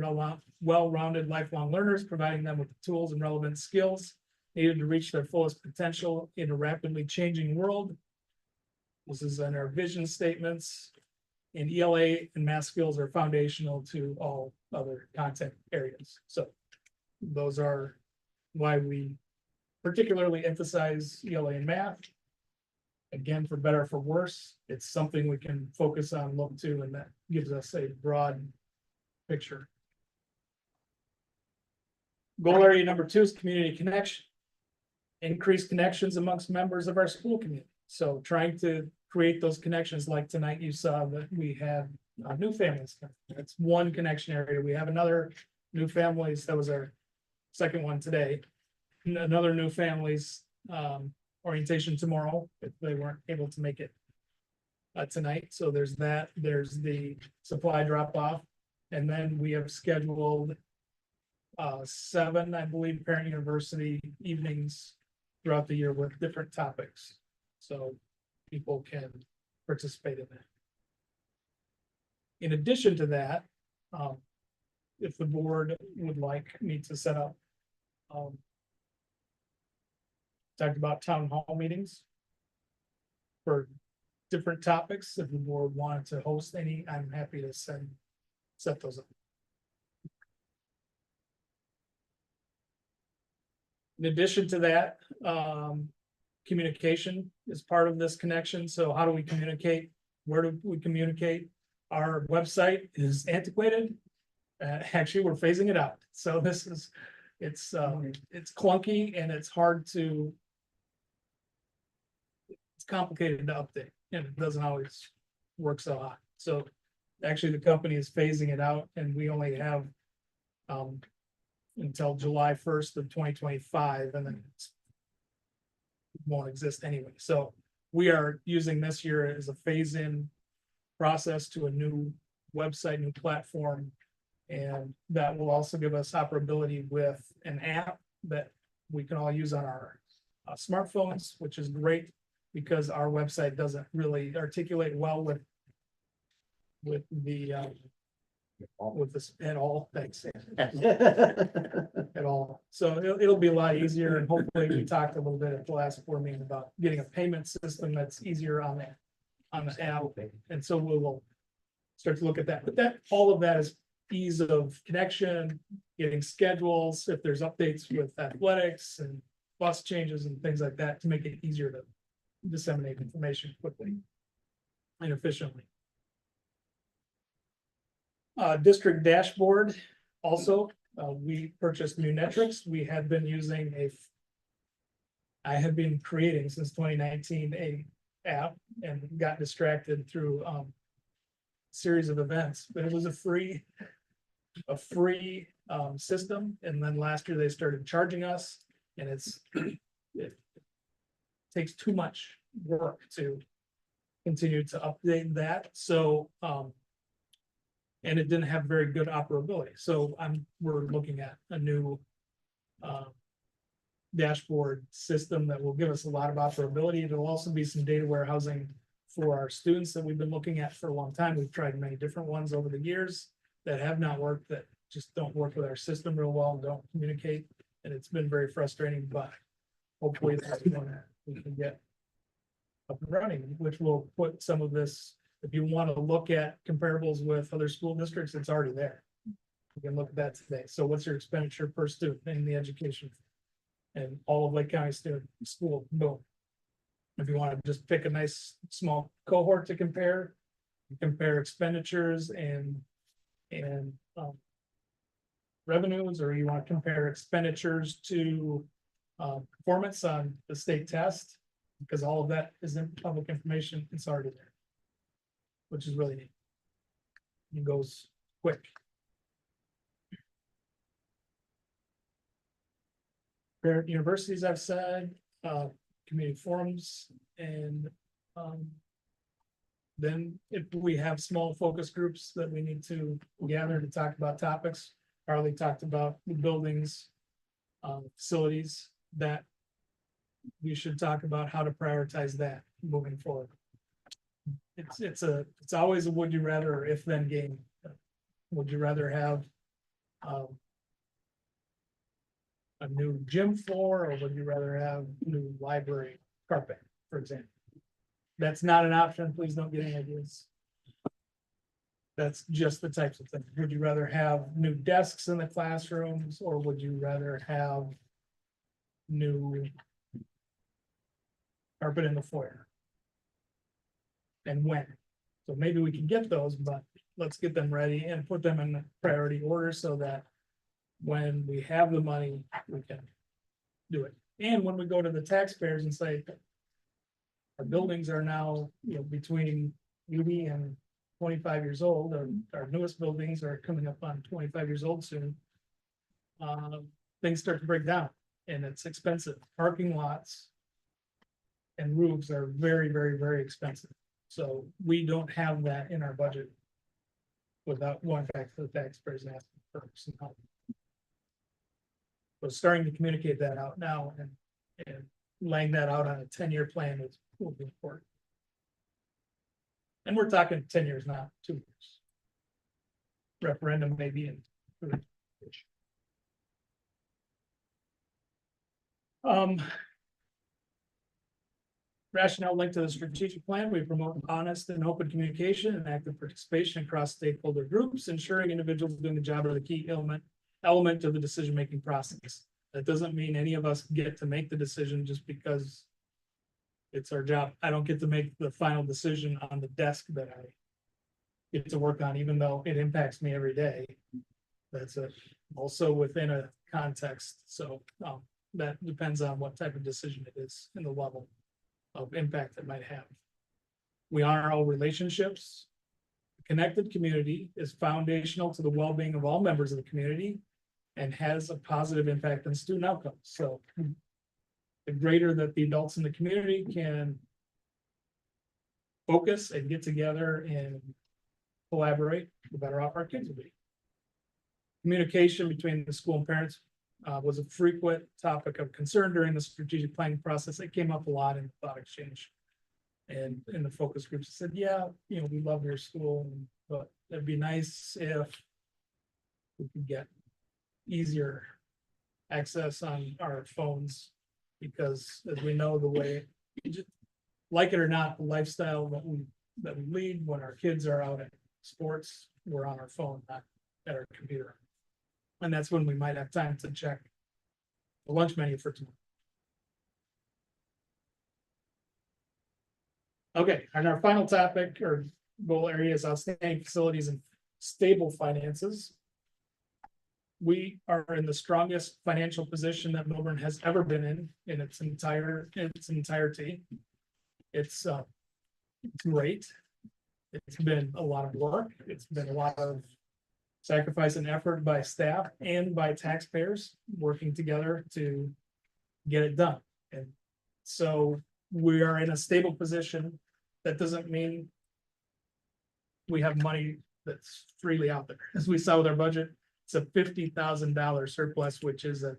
well-rounded lifelong learners, providing them with the tools and relevant skills needed to reach their fullest potential in a rapidly changing world. This is in our vision statements. And ELA and math skills are foundational to all other content areas. So those are why we particularly emphasize ELA and math. Again, for better or for worse, it's something we can focus on, look to, and that gives us a broad picture. Goal area number 2 is community connection. Increase connections amongst members of our school community. So trying to create those connections, like tonight you saw that we had new families. That's one connection area. We have another new families. That was our second one today. Another new families orientation tomorrow if they weren't able to make it tonight. So there's that. There's the supply drop off, and then we have scheduled 7, I believe, parent university evenings throughout the year with different topics. So people can participate in that. In addition to that, if the board would like me to set up, talked about town hall meetings for different topics. If the board wanted to host any, I'm happy to set those up. In addition to that, communication is part of this connection. So how do we communicate? Where do we communicate? Our website is antiquated. Actually, we're phasing it out. So this is, it's clunky and it's hard to, it's complicated to update and it doesn't always work so hot. So actually the company is phasing it out and we only have until July 1st of 2025, and then it won't exist anyway. So we are using this year as a phase-in process to a new website, new platform, and that will also give us operability with an app that we can all use on our smartphones, which is great because our website doesn't really articulate well with the with this at all. Thanks. At all. So it'll be a lot easier, and hopefully we talked a little bit at the last board meeting about getting a payment system that's easier on the app. And so we will start to look at that. But that all of that is ease of connection, getting schedules, if there's updates with athletics and bus changes and things like that, to make it easier to disseminate information quickly and efficiently. District dashboard also, we purchased new metrics. We had been using I had been creating since 2019 a app and got distracted through series of events, but it was a free system. And then last year they started charging us, and it takes too much work to continue to update that. So and it didn't have very good operability. So we're looking at a new dashboard system that will give us a lot of operability. There'll also be some data warehousing for our students that we've been looking at for a long time. We've tried many different ones over the years that have not worked, that just don't work with our system real well, don't communicate. And it's been very frustrating, but hopefully that's one that we can get up and running, which will put some of this. If you want to look at comparables with other school districts, it's already there. You can look at that today. So what's your expenditure per student in the education? And all of Lake County school, boom. If you want to just pick a nice small cohort to compare expenditures and revenues, or you want to compare expenditures to performance on the state test, because all of that is in public information, it's already there, which is really neat. It goes quick. Parent universities, I've said, community forums, and, then if we have small focus groups that we need to gather to talk about topics, Harley talked about the buildings, facilities, that we should talk about how to prioritize that moving forward. It's always a would you rather or if then game. Would you rather have a new gym floor, or would you rather have new library carpet, for example? That's not an option. Please don't get any ideas. That's just the types of things. Would you rather have new desks in the classrooms, or would you rather have new carpet in the foyer? And when? So maybe we can get those, but let's get them ready and put them in priority order so that when we have the money, we can do it. And when we go to the taxpayers and say, our buildings are now, between 80 and 25 years old, our newest buildings are coming up on 25 years old soon. Things start to break down and it's expensive. Parking lots and roofs are very, very, very expensive. So we don't have that in our budget without going back to the taxpayers and asking for some help. So starting to communicate that out now and laying that out on a 10-year plan will be important. And we're talking 10 years, not 2 years. Referendum maybe in 3 years. Rationale linked to the strategic plan, we promote honest and open communication and active participation across stakeholder groups, ensuring individuals doing the job are the key element of the decision-making process. That doesn't mean any of us get to make the decision just because it's our job. I don't get to make the final decision on the desk that I get to work on, even though it impacts me every day. That's also within a context. So that depends on what type of decision it is and the level of impact it might have. We honor all relationships. A connected community is foundational to the well-being of all members of the community and has a positive impact on student outcomes. So the greater that the adults in the community can focus and get together and collaborate, the better off our kids will be. Communication between the school and parents was a frequent topic of concern during the strategic planning process. It came up a lot in the thought exchange. And in the focus groups said, yeah, we love your school, but it'd be nice if we could get easier access on our phones, because as we know, the way, like it or not, the lifestyle that we lead when our kids are out at sports, we're on our phone, not at our computer. And that's when we might have time to check the lunch menu for tomorrow. Okay, and our final topic or goal area is outstanding facilities and stable finances. We are in the strongest financial position that Milburn has ever been in its entirety. It's great. It's been a lot of work. It's been a lot of sacrifice and effort by staff and by taxpayers working together to get it done. And so we are in a stable position. That doesn't mean we have money that's freely out there. As we saw with our budget, it's a $50,000 surplus, which is a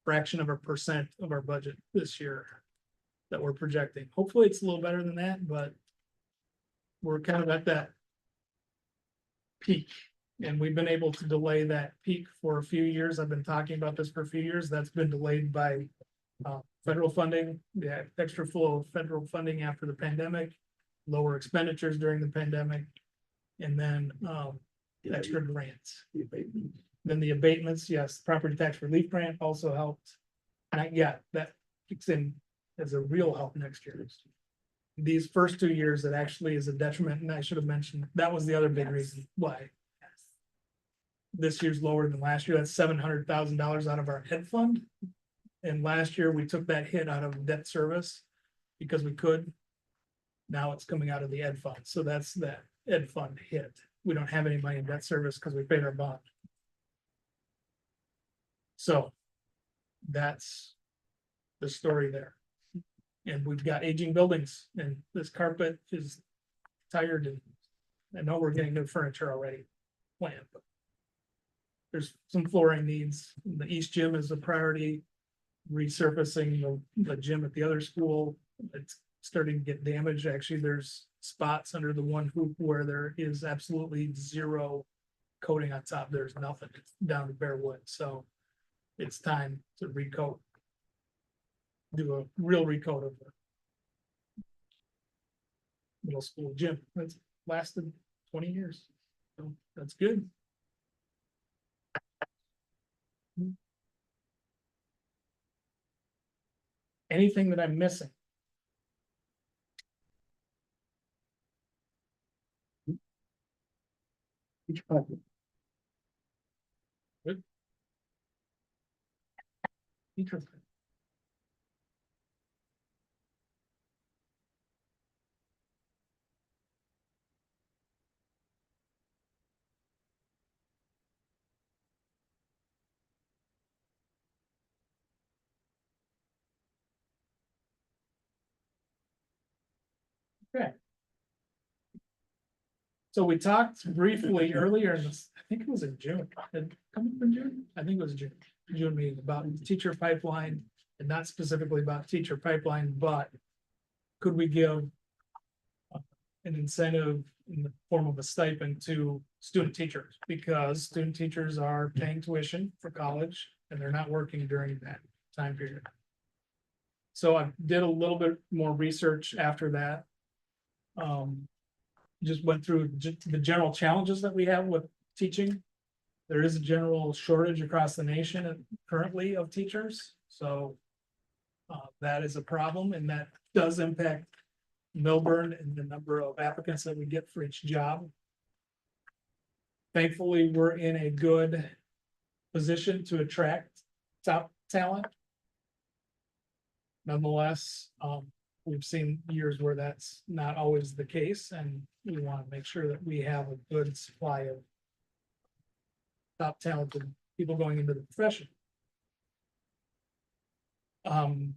fraction of a percent of our budget this year that we're projecting. Hopefully it's a little better than that, but we're kind of at that peak. And we've been able to delay that peak for a few years. I've been talking about this for a few years. That's been delayed by federal funding, the extra flow of federal funding after the pandemic, lower expenditures during the pandemic, and then extra grants. Then the abatements, yes, property tax relief grant also helped. Not yet, that kicks in as a real help next year. These first 2 years, it actually is a detriment, and I should have mentioned, that was the other big reason why. This year's lower than last year. That's $700,000 out of our ed fund. And last year we took that hit out of debt service because we could. Now it's coming out of the ed fund. So that's that ed fund hit. we don't have any money in debt service because we paid our bond. So that's the story there. And we've got aging buildings and this carpet is tired and I know we're getting new furniture already planned, but there's some flooring needs. The East Gym is a priority. Resurfacing the gym at the other school, it's starting to get damaged. Actually, there's spots under the one hoop where there is absolutely zero coating on top. There's nothing. It's down to bare wood. So it's time to recoat. Do a real recoat of the middle school gym. That's lasted 20 years. So that's good. Anything that I'm missing? Each project. Interesting. Okay. So we talked briefly earlier in this, I think it was in June, did it come up in June? I think it was June meeting about the teacher pipeline and not specifically about teacher pipeline, but could we give an incentive in the form of a stipend to student teachers? Because student teachers are paying tuition for college and they're not working during that time period. So I did a little bit more research after that. Just went through the general challenges that we have with teaching. There is a general shortage across the nation currently of teachers, so that is a problem, and that does impact Millburn and the number of applicants that we get for each job. Thankfully, we're in a good position to attract top talent. Nonetheless, we've seen years where that's not always the case, and we want to make sure that we have a good supply of top talented people going into the profession. So I'm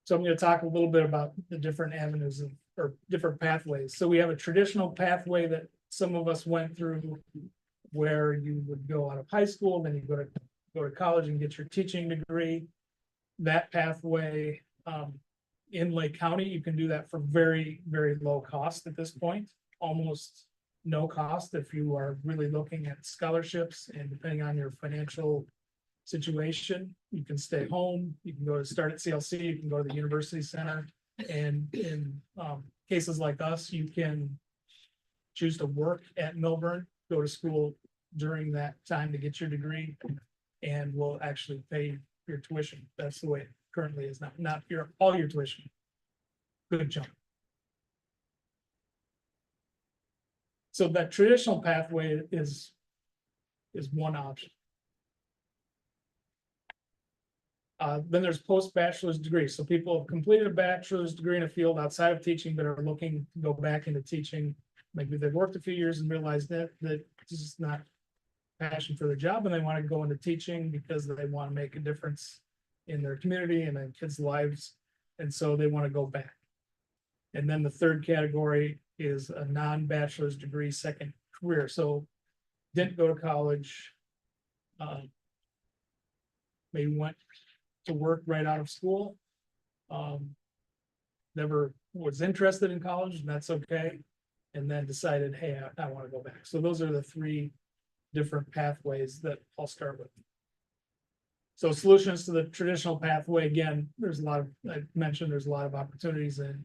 going to talk a little bit about the different avenues or different pathways. So we have a traditional pathway that some of us went through where you would go out of high school, then you go to college and get your teaching degree. That pathway, in Lake County, you can do that for very, very low cost at this point, almost no cost if you are really looking at scholarships, and depending on your financial situation, you can stay home, you can go to start at CLC, you can go to the University Center, and in cases like us, you can choose to work at Millburn, go to school during that time to get your degree, and we'll actually pay your tuition. That's the way it currently is, not all your tuition. Good chunk. So that traditional pathway is one option. Then there's post-bachelor's degree. So people have completed a bachelor's degree in a field outside of teaching, but are looking to go back into teaching. Maybe they've worked a few years and realized that this is not passion for their job, and they want to go into teaching because they want to make a difference in their community and in kids' lives. And so they want to go back. And then the third category is a non-bachelor's degree second career. So didn't go to college, maybe went to work right out of school. Never was interested in college, and that's okay. And then decided, hey, I want to go back. So those are the three different pathways that I'll start with. So solutions to the traditional pathway, again, there's a lot of, I mentioned, there's a lot of opportunities in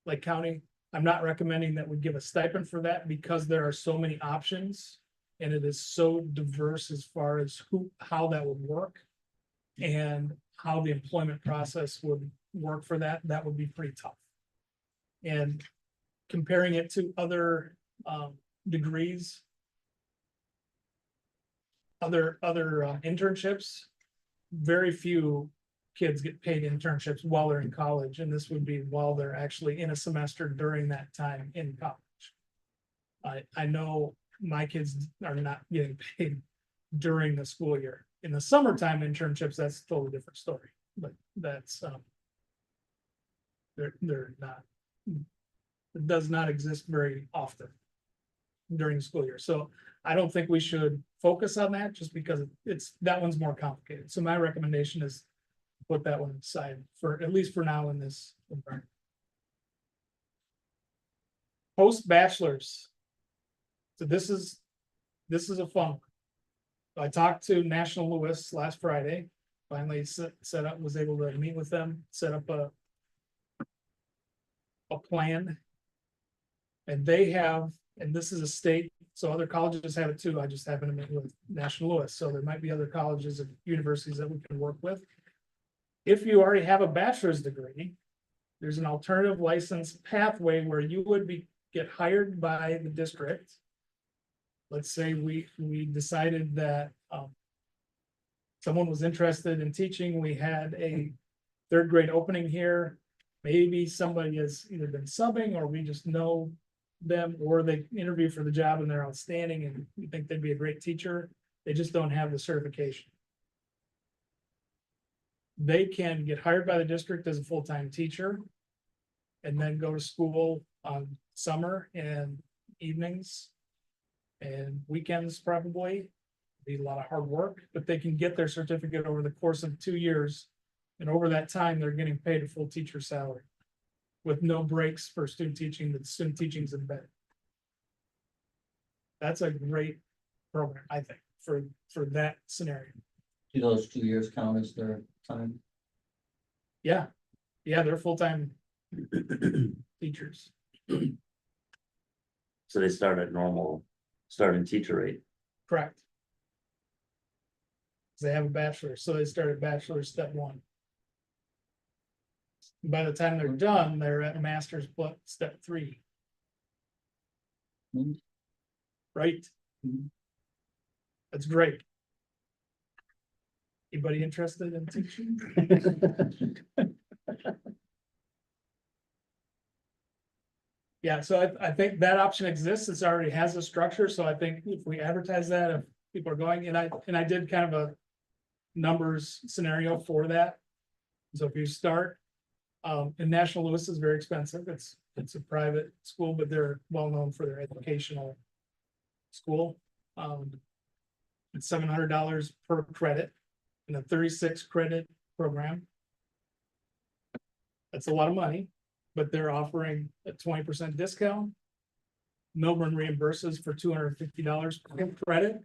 Lake County. I'm not recommending that we give a stipend for that because there are so many options and it is so diverse as far as how that would work and how the employment process would work for that. That would be pretty tough. And comparing it to other degrees, other internships, very few kids get paid internships while they're in college, and this would be while they're actually in a semester during that time in college. I know my kids are not getting paid during the school year. In the summertime internships, that's a totally different story, but that's, they're not. It does not exist very often during the school year, so I don't think we should focus on that just because it's, that one's more complicated. So my recommendation is put that one aside for, at least for now in this environment. Post bachelors. So this is a fun one. I talked to National Lewis last Friday, finally set up, was able to meet with them, set up a plan. And they have, and this is a state, so other colleges have it too, I just happen to meet with National Lewis, so there might be other colleges and universities that we can work with. If you already have a bachelor's degree, there's an alternative license pathway where you would get hired by the district. Let's say we decided that someone was interested in teaching, we had a third grade opening here. Maybe somebody has either been subbing or we just know them, or they interview for the job and they're outstanding and we think they'd be a great teacher. They just don't have the certification. They can get hired by the district as a full-time teacher and then go to school on summer and evenings and weekends probably. Be a lot of hard work, but they can get their certificate over the course of 2 years. And over that time, they're getting paid a full teacher salary with no breaks for student teaching. The student teaching's embedded. That's a great program, I think, for that scenario. Do those 2 years count as their time? Yeah, they're full-time teachers. So they start at normal starting teacher rate. Correct. They have a bachelor, so they start at bachelor step 1. By the time they're done, they're at master's step 3. Mhm. Right? Mhm. That's great. Anybody interested in teaching? Yeah, so I think that option exists. It already has a structure, so I think if we advertise that, if people are going, and I did kind of a numbers scenario for that. So if you start, and National Lewis is very expensive. It's a private school, but they're well known for their educational school. It's $700 per credit in a 36 credit program. That's a lot of money, but they're offering a 20% discount. Milburn reimburses for $250 per credit.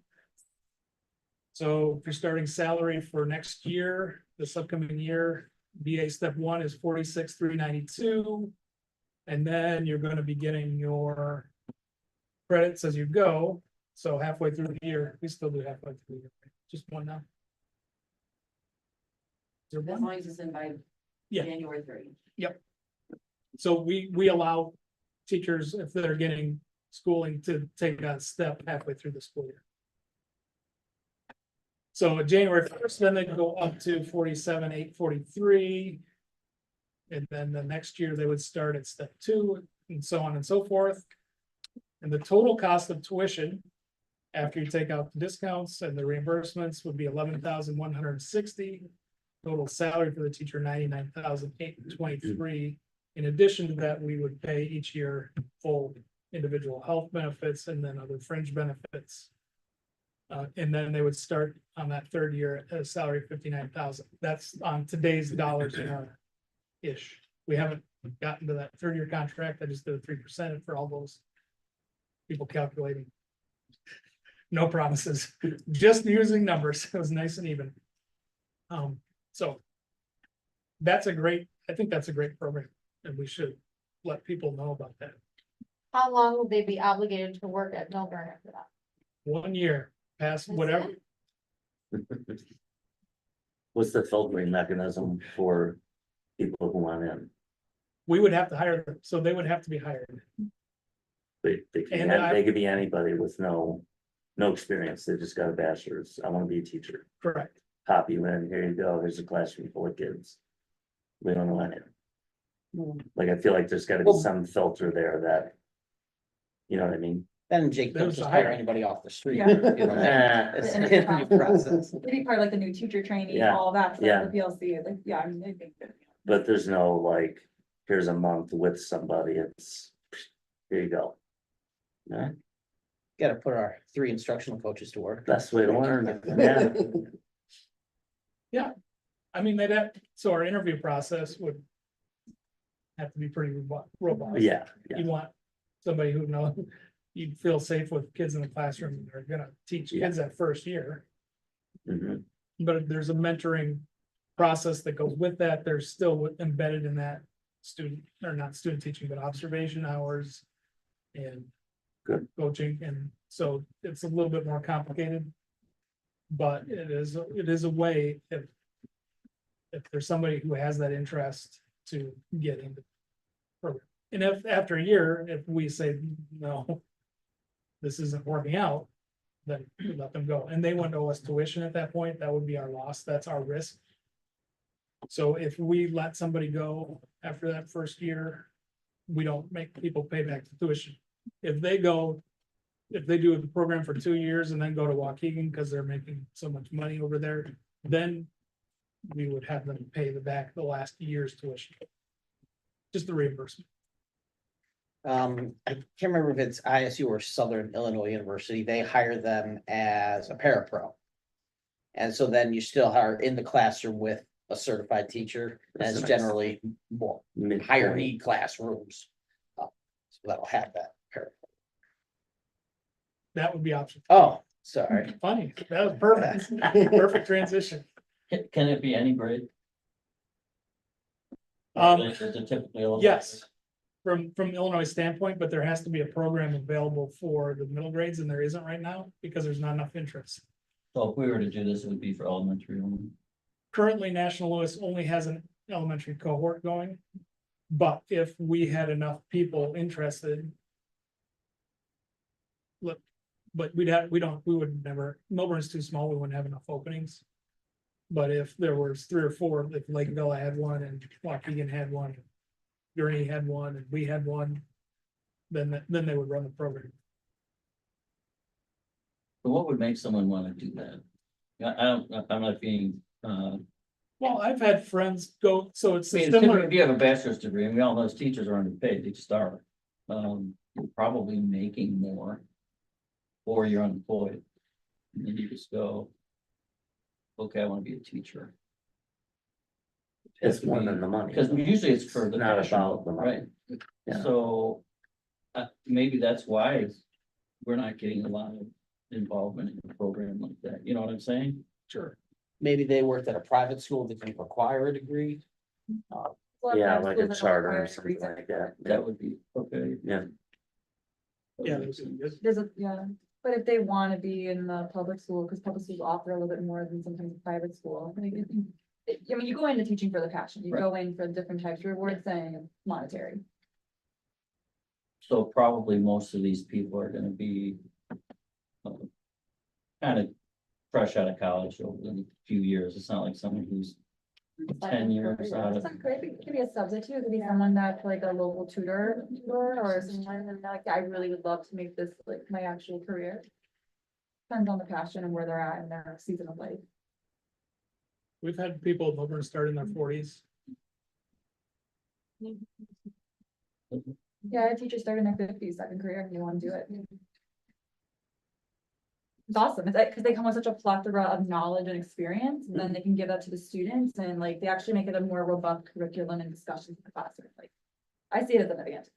So if you're starting salary for next year, this upcoming year, BA step 1 is $46,392. And then you're going to be getting your credits as you go. So halfway through the year, we still do halfway through the year, just one now. Is there As one? long as it's in by Yeah. January 3. So we allow teachers, if they're getting schooling, to take a step halfway through the school year. So January 1st, then they go up to 47,843. And then the next year they would start at step 2 and so on and so forth. And the total cost of tuition, after you take out the discounts and the reimbursements, would be $11,160. Total salary for the teacher, $99,823. In addition to that, we would pay each year full individual health benefits and then other fringe benefits. And then they would start on that third year at a salary of $59,000. That's on today's dollars an hour ish. We haven't gotten to that third year contract. I just did a 3% for all those people calculating. No promises, just using numbers. It was nice and even. So that's I think that's a great program, and we should let people know about that. How long will they be obligated to work at Milburn after that? 1 year, past That's whatever. What's the filtering mechanism for people who want in? We would have to hire them, so they would have to be hired. They And I- could be anybody with no experience. They just got a bachelor's. I want to be a teacher. Correct. Pop you in, here you go. Here's a classroom full of kids. We don't know any. Like, I feel like there's gotta be Well- some filter there that. You know what I mean? Then Jake There's don't just a hire hire. anybody off the street. Yeah. You know, it's an interview process. Maybe part of like the new teacher training, Yeah, all that, yeah. stuff, the PLC, like, yeah, I mean, I think that. But there's no like, here's a month with somebody, it's, here you go. Yeah, Gotta put our 3 instructional coaches to work. best way to learn, yeah, I mean, they'd have, so our interview process would. Have to be pretty robust. yeah, yeah, You want somebody who knows, you'd feel safe with kids in the classroom, that are gonna teach kids that first year. mhm, But there's a mentoring process that goes with that. There's still embedded in that student, or not student teaching, but observation hours. And. Good. Coaching, and so it's a little bit more complicated. But it is a way if. If there's somebody who has that interest to get into. the program. And if after a year, if we say, no. This isn't working out. Then we let them go, and they wouldn't owe us tuition at that point, that would be our loss, that's our risk. So if we let somebody go after that first year, we don't make people pay back the tuition. If they go, if they do the program for 2 years and then go to Waukegan because they're making so much money over there, then we would have them pay the last year's tuition. Just the reimbursement. I can't remember if it's ISU or Southern Illinois University, they hire them as a parapro. And so then you still are in the classroom with a certified teacher, and That's it's nice. generally more Midpoint. higher need classrooms. So that'll have that parapro. That would be option. Oh, sorry. Funny, that was perfect, perfect transition. Can it be any grade? Is it typically all- Yes. From Illinois standpoint, but there has to be a program available for the middle grades, and there isn't right now, because there's not enough interest. So if we were to do this, it would be for elementary only. Currently, National Louis only has an elementary cohort going. But if we had enough people interested. Look, but we would never, Milburn's too small, we wouldn't have enough openings. But if there was 3 or 4, like Lakeville had one, and Waukegan had one. Gurney had one, and we had one. Then they would run the program. But what would make someone want to do that? I'm not being, Well, I've had friends go, so it's I mean, similar. typically, if you have a bachelor's degree, and we all know those teachers are underpaid, they just are. You're probably making more. Or you're unemployed. And then you just go. Okay, I want to be a teacher. it's more than the money. Because usually it's for the. Not passion, about the money. Right, Yeah. so. Maybe that's why we're not getting a lot of involvement in a program like that, you know what I'm saying? Sure. Maybe they worked at a private school that can require a degree. Yeah, like a charter or something like that. That would be, okay. Yeah. Yeah. There's a, yeah, but if they wanna be in the public school, cause public schools offer a little bit more than sometimes a private school. I mean, you go into teaching for the passion, you Right. go in for different types of rewards than monetary. So probably most of these people are gonna be. Kind of fresh out of college over a few years, it's not like someone who's 10 years out It's of. not great, it could be a substitute, it could be someone that's like a local tutor, or someone and like, I really would love to make this like my actual career. Depends on the passion and where they're at in their season of life. We've had people in Milburn start in their 40s. Yeah, a teacher started in their 50s, second career, if you want to do it. It's awesome, it's like, because they come with such a plethora of knowledge and experience, and then they can give that to the students, and like, they actually make it a more robust curriculum and discussions in the classroom, like. I see it as an advantage,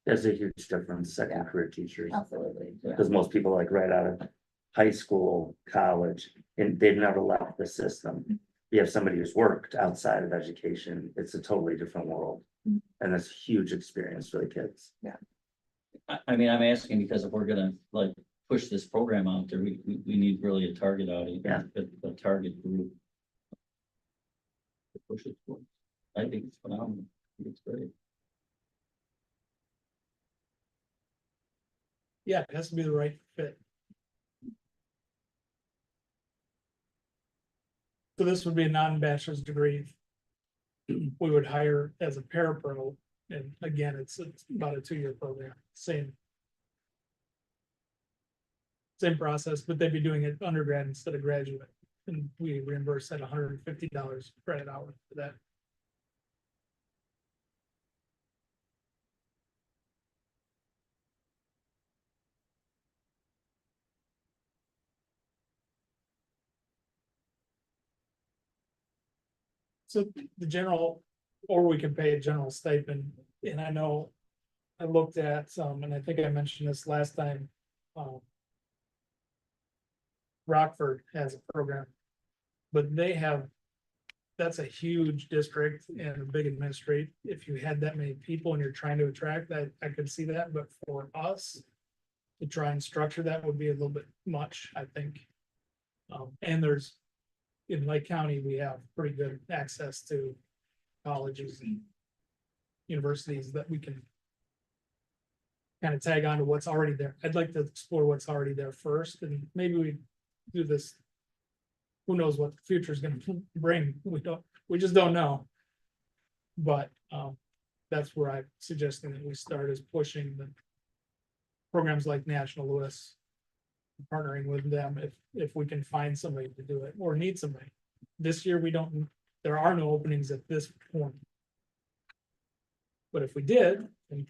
There's a huge difference, second career teachers, absolutely. because most people like right out of high school, college, and they've never left the system. You have somebody who's worked outside of education, it's a totally different world. Mhm. And it's a huge experience for the kids. I mean, I'm asking because if we're gonna like push this program out there, we need really a target audience. Yeah. A target group. To push it for. I think it's phenomenal, I think it's great. Yeah, it has to be the right fit. So this would be a non-bachelor's degree. We would hire as a parapro, and again, it's about a 2-year program, same. Same process, but they'd be doing it undergrad instead of graduate. And we reimburse at $150 credit hour for that. So the general, or we can pay a general stipend, and I know. I looked at some, and I think I mentioned this last time. Rockford has a program. But they have. That's a huge district and a big administrate. If you had that many people and you're trying to attract that, I could see that, but for us. To try and structure that would be a little bit much, I think. And there's. In Lake County, we have pretty good access to colleges and. Universities that we can. Kind of tag on to what's already there. I'd like to explore what's already there first, and maybe we do this. Who knows what the future is gonna bring? We just don't know. But, that's where I'm suggesting that we start is pushing the. Programs like National Lewis. Partnering with them if we can find somebody to do it or need somebody. This year, there are no openings at this point. But if we did, then.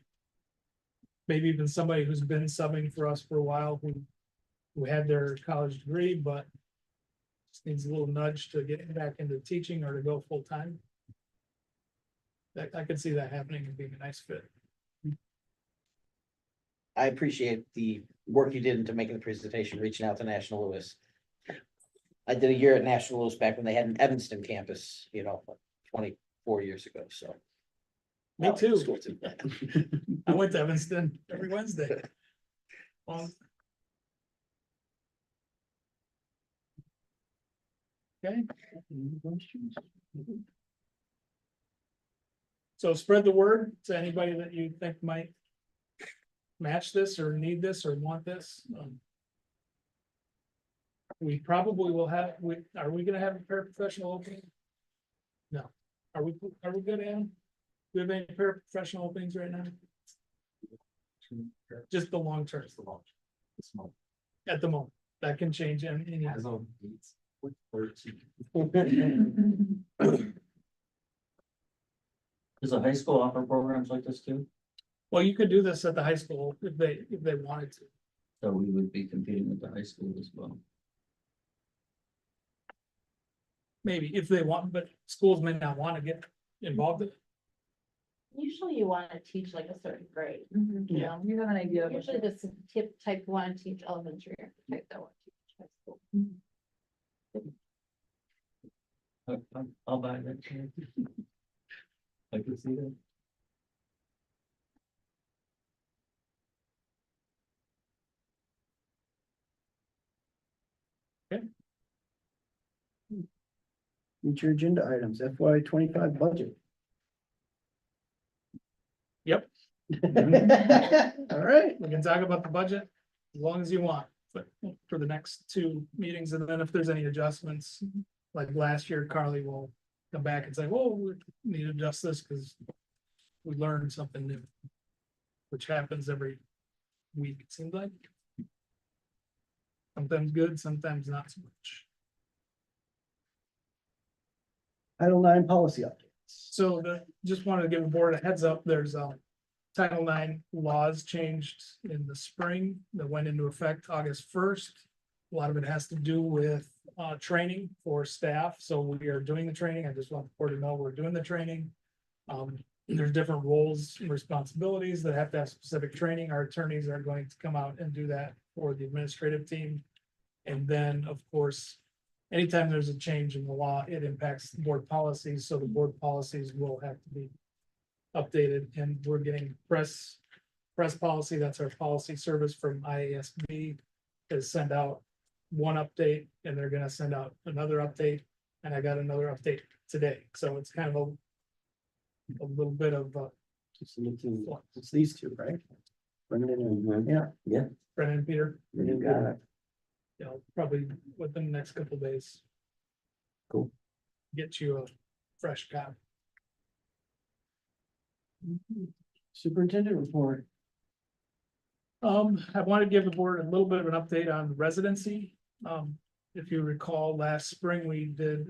Maybe even somebody who's been subbing for us for a while, who had their college degree, but. Just needs a little nudge to get back into teaching or to go full time. That I could see that happening and being a nice fit. I appreciate the work you did into making the presentation, reaching out to National Lewis. I did a year at National Lewis back when they had an Evanston campus, 24 years ago, so. Me too. School too. I went to Evanston every Wednesday. Well. Okay. So spread the word to anybody that you think might. Match this or need this or want this. We probably will have, are we gonna have a paraprofessional opening? No. Are we good, Adam? Do we have any paraprofessional openings right now? Just the long term. At the moment, that can change any. Does a high school offer programs like this too? Well, you could do this at the high school if they wanted to. So we would be competing with the high school as well. Maybe if they want, but schools may not want to get involved in it. Usually you want to teach like a certain grade. Yeah. You have an idea of. Usually this type one teach elementary, or type that one teach high school. I'll buy that. I can see that. Future agenda items, FY 25 budget. Yep. All right, We can talk about the budget as long as you want, but for the next two meetings, and then if there's any adjustments. Like last year, Carly will come back and say, well, we need to adjust this because we learned something new. Which happens every week, it seems like. Sometimes good, sometimes not so much. Title IX policy updates. So just wanted to give the board a heads up, there's Title IX laws changed in the spring that went into effect August 1st. A lot of it has to do with training for staff, so we are doing the training. I just want the board to know we're doing the training. There's different roles and responsibilities that have to have specific training. Our attorneys are going to come out and do that for the administrative team. And then, of course, anytime there's a change in the law, it impacts the board policies, so the board policies will have to be updated, and we're getting press policy, that's our policy service from IASB, is send out one update, and they're gonna send out another update, and I got another update today, so it's kind of a little bit of It's these two, right? Brendan and, yeah. Brennan and Peter, You got it. probably within the next couple of days. Cool. Get you a fresh copy. Superintendent report. I want to give the board a little bit of an update on residency. If you recall, last spring, we did,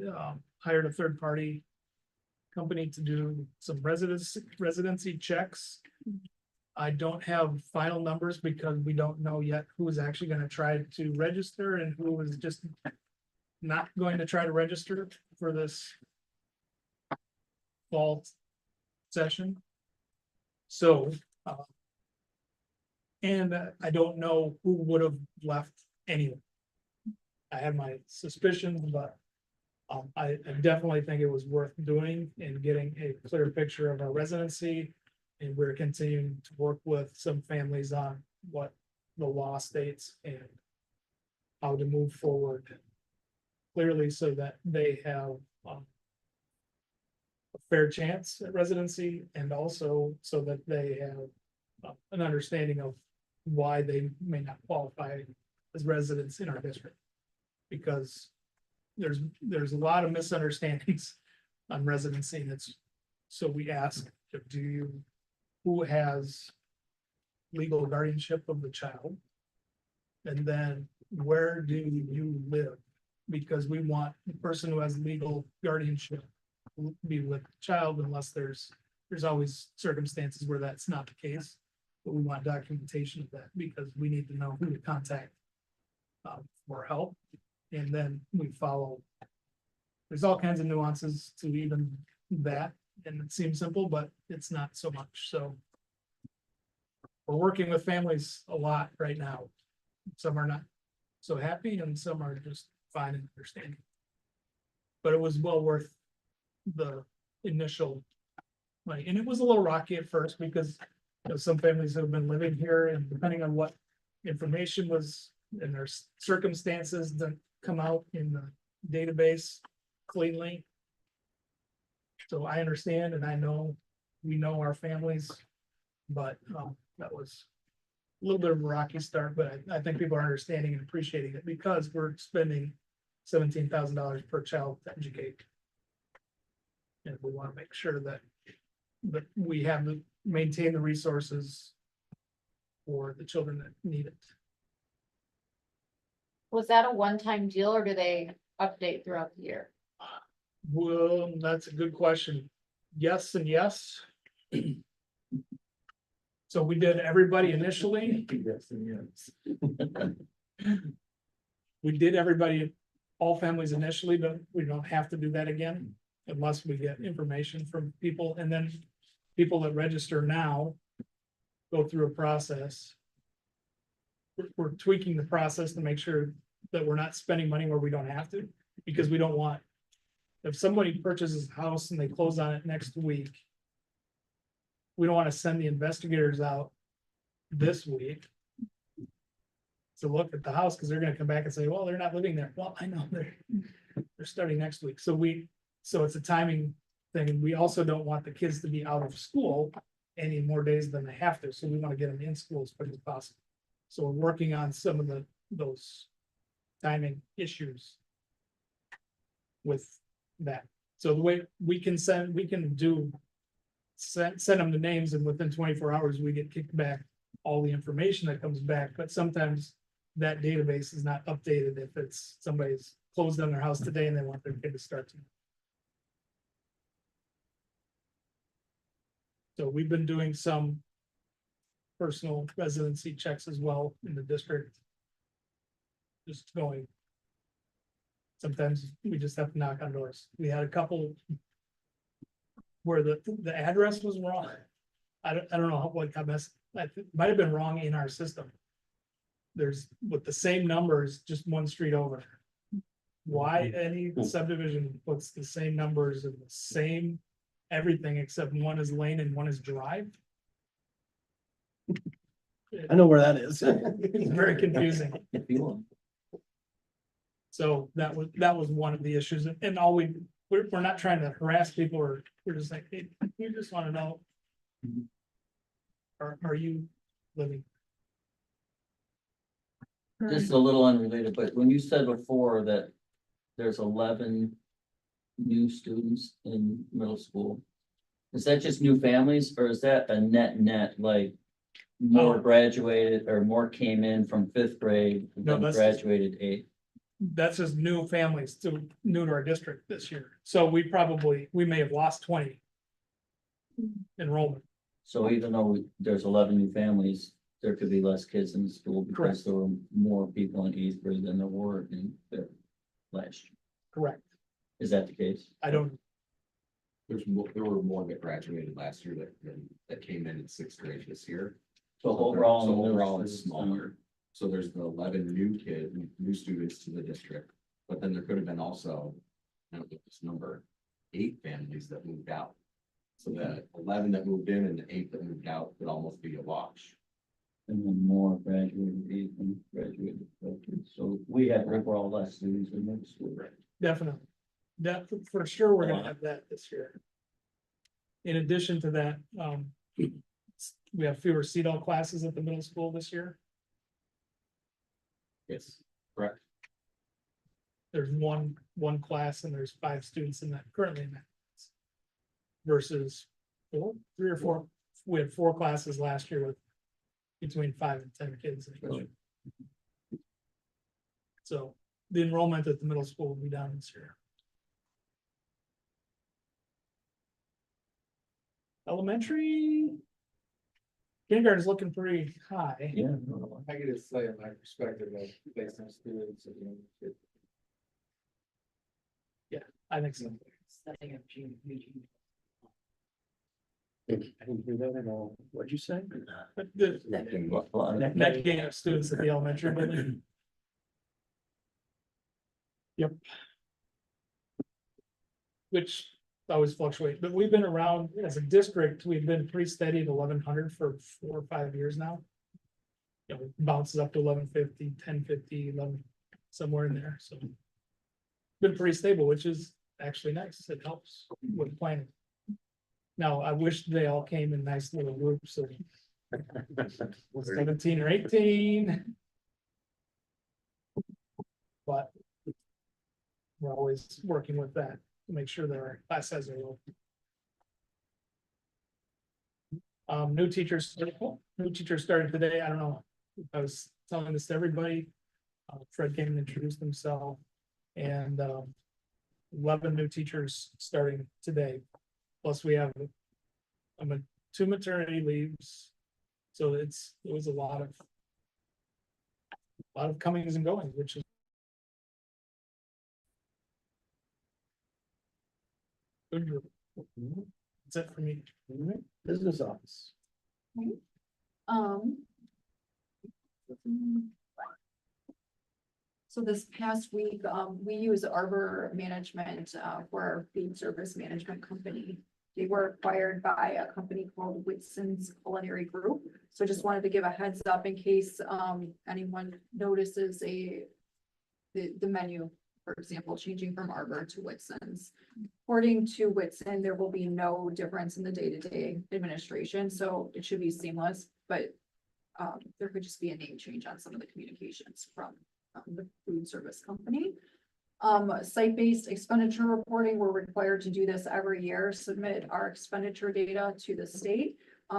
hired a third party company to do some residency checks. I don't have final numbers because we don't know yet who is actually gonna try to register and who is just not going to try to register for this fall session. So, and I don't know who would have left anyway. I have my suspicions, but I definitely think it was worth doing and getting a clear picture of our residency. And we're continuing to work with some families on what the law states and how to move forward clearly so that they have a fair chance at residency, and also so that they have an understanding of why they may not qualify as residents in our district. Because there's a lot of misunderstandings on residency. That's, so we ask, who has legal guardianship of the child? And then where do you live? Because we want the person who has legal guardianship to be with the child, unless there's always circumstances where that's not the case. But we want documentation of that because we need to know who to contact for help. And then we follow. There's all kinds of nuances to even that, and it seems simple, but it's not so much. So we're working with families a lot right now. Some are not so happy and some are just fine and understanding. But it was well worth the initial money. And it was a little rocky at first because some families have been living here, and depending on what information was and their circumstances that come out in the database cleanly. So I understand, and I know, we know our families, but that was a little bit of a rocky start, but I think people are understanding and appreciating it because we're spending $17,000 per child to educate. And we want to make sure that we have to maintain the resources for the children that need it. Was that a one-time deal or do they update throughout the year? Well, that's a good question. Yes and yes. So we did everybody initially. Yes, and yes. We did everybody, all families initially, but we don't have to do that again unless we get information from people. And then people that register now go through a process. We're tweaking the process to make sure that we're not spending money where we don't have to, because we don't want, if somebody purchases a house and they close on it next week, we don't want to send the investigators out this week to look at the house, because they're going to come back and say, well, they're not living there. Well, I know they're starting next week. So it's a timing thing. And we also don't want the kids to be out of school any more days than they have to. So we want to get them in school as quick as possible. So we're working on some of those timing issues with that. So the way we can send them the names, and within 24 hours, we get kicked back all the information that comes back. But sometimes that database is not updated if it's somebody's closed on their house today and they want their kid to start tomorrow. So we've been doing some personal residency checks as well in the district. Just going. Sometimes we just have to knock on doors. We had a couple where the address was wrong. I don't know what got messed. It might have been wrong in our system. There's with the same numbers, just one street over. Why any subdivision puts the same numbers and the same everything except one is lane and one is drive? I know where that is. It's very confusing. If you want. So that was one of the issues, and we're not trying to harass people, or we're just like, hey, we just want to know. Are you living? Just a little unrelated, but when you said before that there's 11 new students in middle school, is that just new families, or is that a net like more Oh. graduated or more came in from fifth grade No, than that's- graduated eighth. That's just new families new to our district this year. So we may have lost 20 enrollment. So even though there's 11 new families, there could be less kids in the school because Correct. there were more people in eighth grade than there were in fifth last year. Correct. Is that the case? I don't, There were more that graduated last year that came in sixth grade this year. So overall, So in the middle overall, it's schools, smaller. So there's the 11 new students to the district, but then there could have been also, I don't know this number, 8 families that moved out. So the 11 that moved in and the 8 that moved out would almost be a wash. And then more graduated eighth and graduated fifth. So we have overall less students in middle school. definitely. That, for sure, we're gonna have that this year. In addition to that, we have fewer CEDAL classes at the middle school this year. Yes, correct. There's one class and there's 5 students in that, currently in that. class. Versus 3 or 4, we had 4 classes last year with between 5 and 10 kids. So the enrollment at the middle school will be down this year. Elementary. Kindergarten is looking pretty high. Yeah. I could just say my perspective of based on students. I think so. I didn't hear that at all. What'd you say? But the net gain of students at the elementary building. Yep. Which always fluctuate, but we've been around as a district, we've been pretty steady at 1,100 for 4 or 5 years now. You know, it bounces up to 1,150, 1050, 11, somewhere in there, so. Been pretty stable, which is actually nice, it helps with planning. Now, I wish they all came in nice little groups of 17 or 18. But we're always working with that to make sure that our class size are low. New teachers started today. I don't know. I was telling this to everybody. Fred came and introduced himself and 11 new teachers starting today. Plus we have 2 maternity leaves. So it was a lot of comings and goings, which is good. That's it for me. Business office. So this past week, we use Arbor Management, for our food service management company. They were acquired by a company called Whitson's Culinary Group. So just wanted to give a heads up in case, anyone notices the menu, for example, changing from Arbor to Whitson's. According to Whitson, there will be no difference in the day-to-day administration, so it should be seamless, but there could just be a name change on some of the communications from the food service company. Site-based expenditure reporting, we're required to do this every year, submit our expenditure data to the state,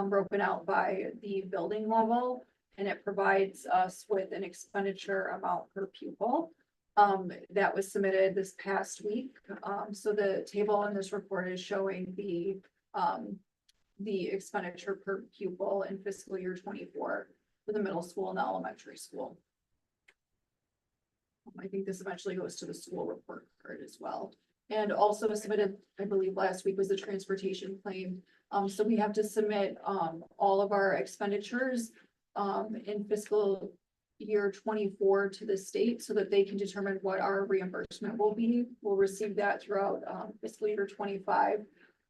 broken out by the building level, and it provides us with an expenditure amount per pupil. That was submitted this past week. So the table in this report is showing the expenditure per pupil in fiscal year 24 for the middle school and the elementary school. I think this eventually goes to the school report card as well. And also submitted, I believe last week was the transportation claim. So we have to submit all of our expenditures in fiscal year 24 to the state so that they can determine what our reimbursement will be. We'll receive that throughout fiscal year 25.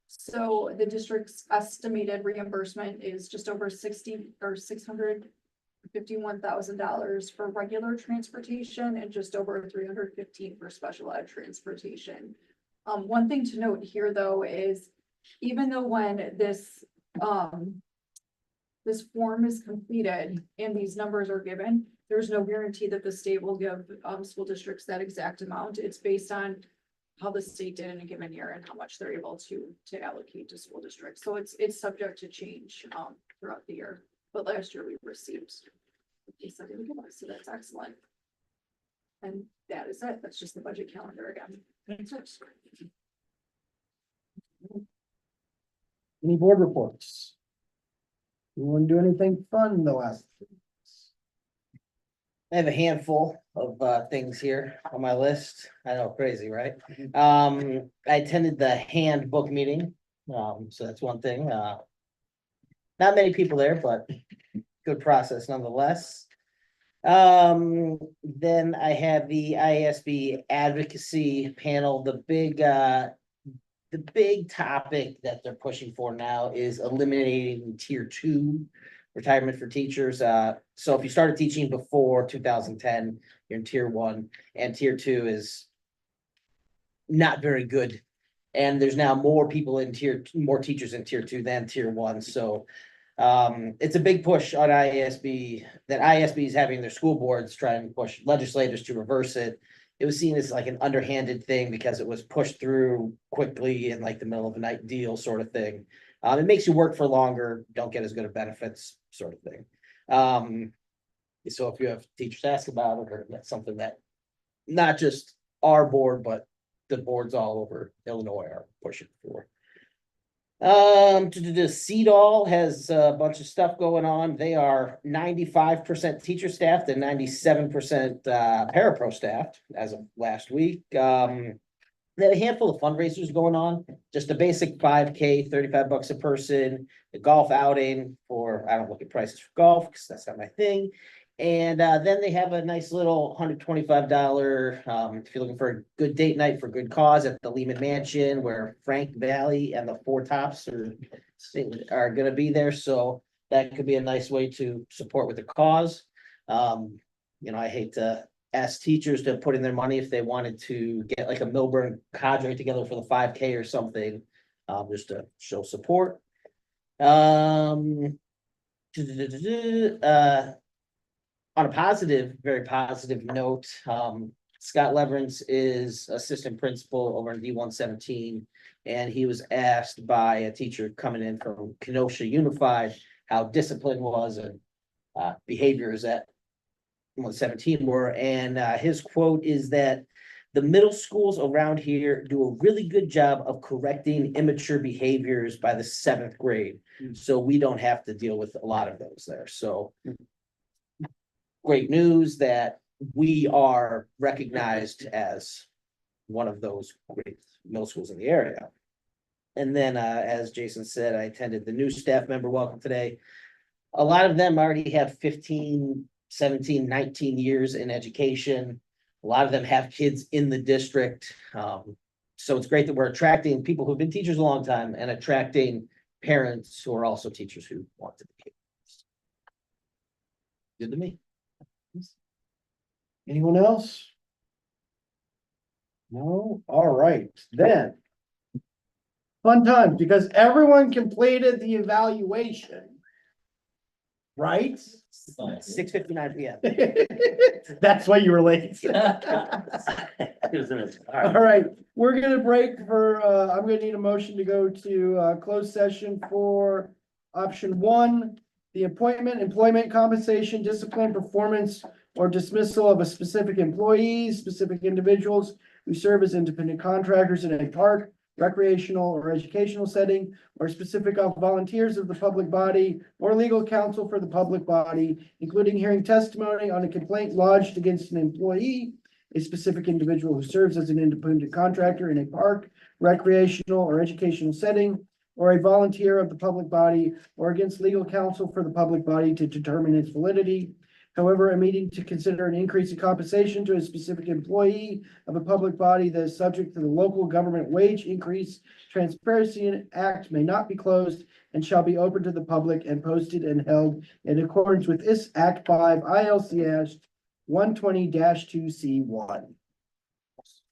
So the district's estimated reimbursement is just over $651,000 for regular transportation and just over $315 for special ed transportation. One thing to note here, though, is even though when this form is completed and these numbers are given, there's no guarantee that the state will give school districts that exact amount. It's based on how the state did in a given year and how much they're able to allocate to school districts. So it's subject to change throughout the year. but last year we received. So that's excellent. And that is it. That's just the budget calendar again. Any board reports? You want to do anything fun the last? I have a handful of things here on my list. I know, crazy, right? I attended the handbook meeting, so that's one thing. Not many people there, but good process nonetheless. Then I have the ISB advocacy panel. The big topic that they're pushing for now is eliminating tier 2 retirement for teachers. So if you started teaching before 2010, you're in tier 1, and tier 2 is not very good. And there's now more teachers in tier 2 than tier 1. So it's a big push on ISB, that ISB is having their school boards try and push legislators to reverse it. It was seen as like an underhanded thing because it was pushed through quickly in like the middle of the night deal sort of thing. It makes you work for longer, don't get as good of benefits sort of thing. So if you have teachers ask about it, or that's something that not just our board, but the boards all over Illinois are pushing for. CEDAW has a bunch of stuff going on. They are 95% teacher staffed and 97% parapro staffed as of last week. They had a handful of fundraisers going on, just a basic 5K, $35 a person, the golf outing for, I don't look at prices for golf because that's not my thing. And then they have a nice little $125, if you're looking for a good date night for good cause at the Lehman Mansion, where Frank Valley and the Four Tops are going to be there. So that could be a nice way to support with the cause. I hate to ask teachers to put in their money if they wanted to get like a Milburn cadre together for the 5K or something, just to show support. On a positive, very positive note, Scott Leverance is assistant principal over in D117, and he was asked by a teacher coming in from Kenosha Unified how discipline was and behaviors at 117 were, and his quote is that the middle schools around here do a really good job of correcting immature behaviors by the 7th grade, so we don't have to deal with a lot of those there. So great news that we are recognized as one of those great middle schools in the area. And then, as Jason said, I attended the new staff member welcome today. A lot of them already have 15, 17, 19 years in education. A lot of them have kids in the district. So it's great that we're attracting people who've been teachers a long time and attracting parents who are also teachers who want to be. Good to me. Anyone else? No? All right, then. Fun times, because everyone completed the evaluation. Right? 6:59 p.m. That's why you were late. All right, we're gonna break for, I'm gonna need a motion to go to closed session for option 1. The appointment, employment, compensation, discipline, performance, or dismissal of a specific employee, specific individuals who serve as independent contractors in a park, recreational, or educational setting, or specific volunteers of the public body or legal counsel for the public body, including hearing testimony on a complaint lodged against an employee, a specific individual who serves as an independent contractor in a park, recreational, or educational setting, or a volunteer of the public body, or against legal counsel for the public body to determine its validity. However, a meeting to consider an increase in compensation to a specific employee of a public body that is subject to the local government wage increase transparency act may not be closed and shall be open to the public and posted and held in accordance with this Act 5 ILCS 120-2C1.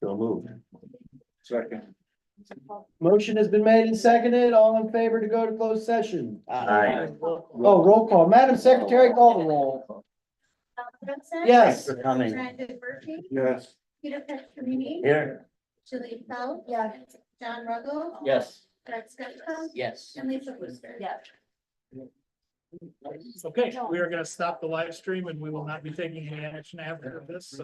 So moved. Second. Motion has been made and seconded. All in favor to go to closed session? Aye. Oh, roll call. Madam Secretary, call the roll. Hudson? Yes. For coming. Brandon Murphy? Yes. Peter Petrorini? Here. Julie Bell? Yes. John Ruggle? Yes. Fred Stepka? Yes. And Lisa Brewster? Yes. Okay, we are gonna stop the live stream and we will not be taking any action after this, so.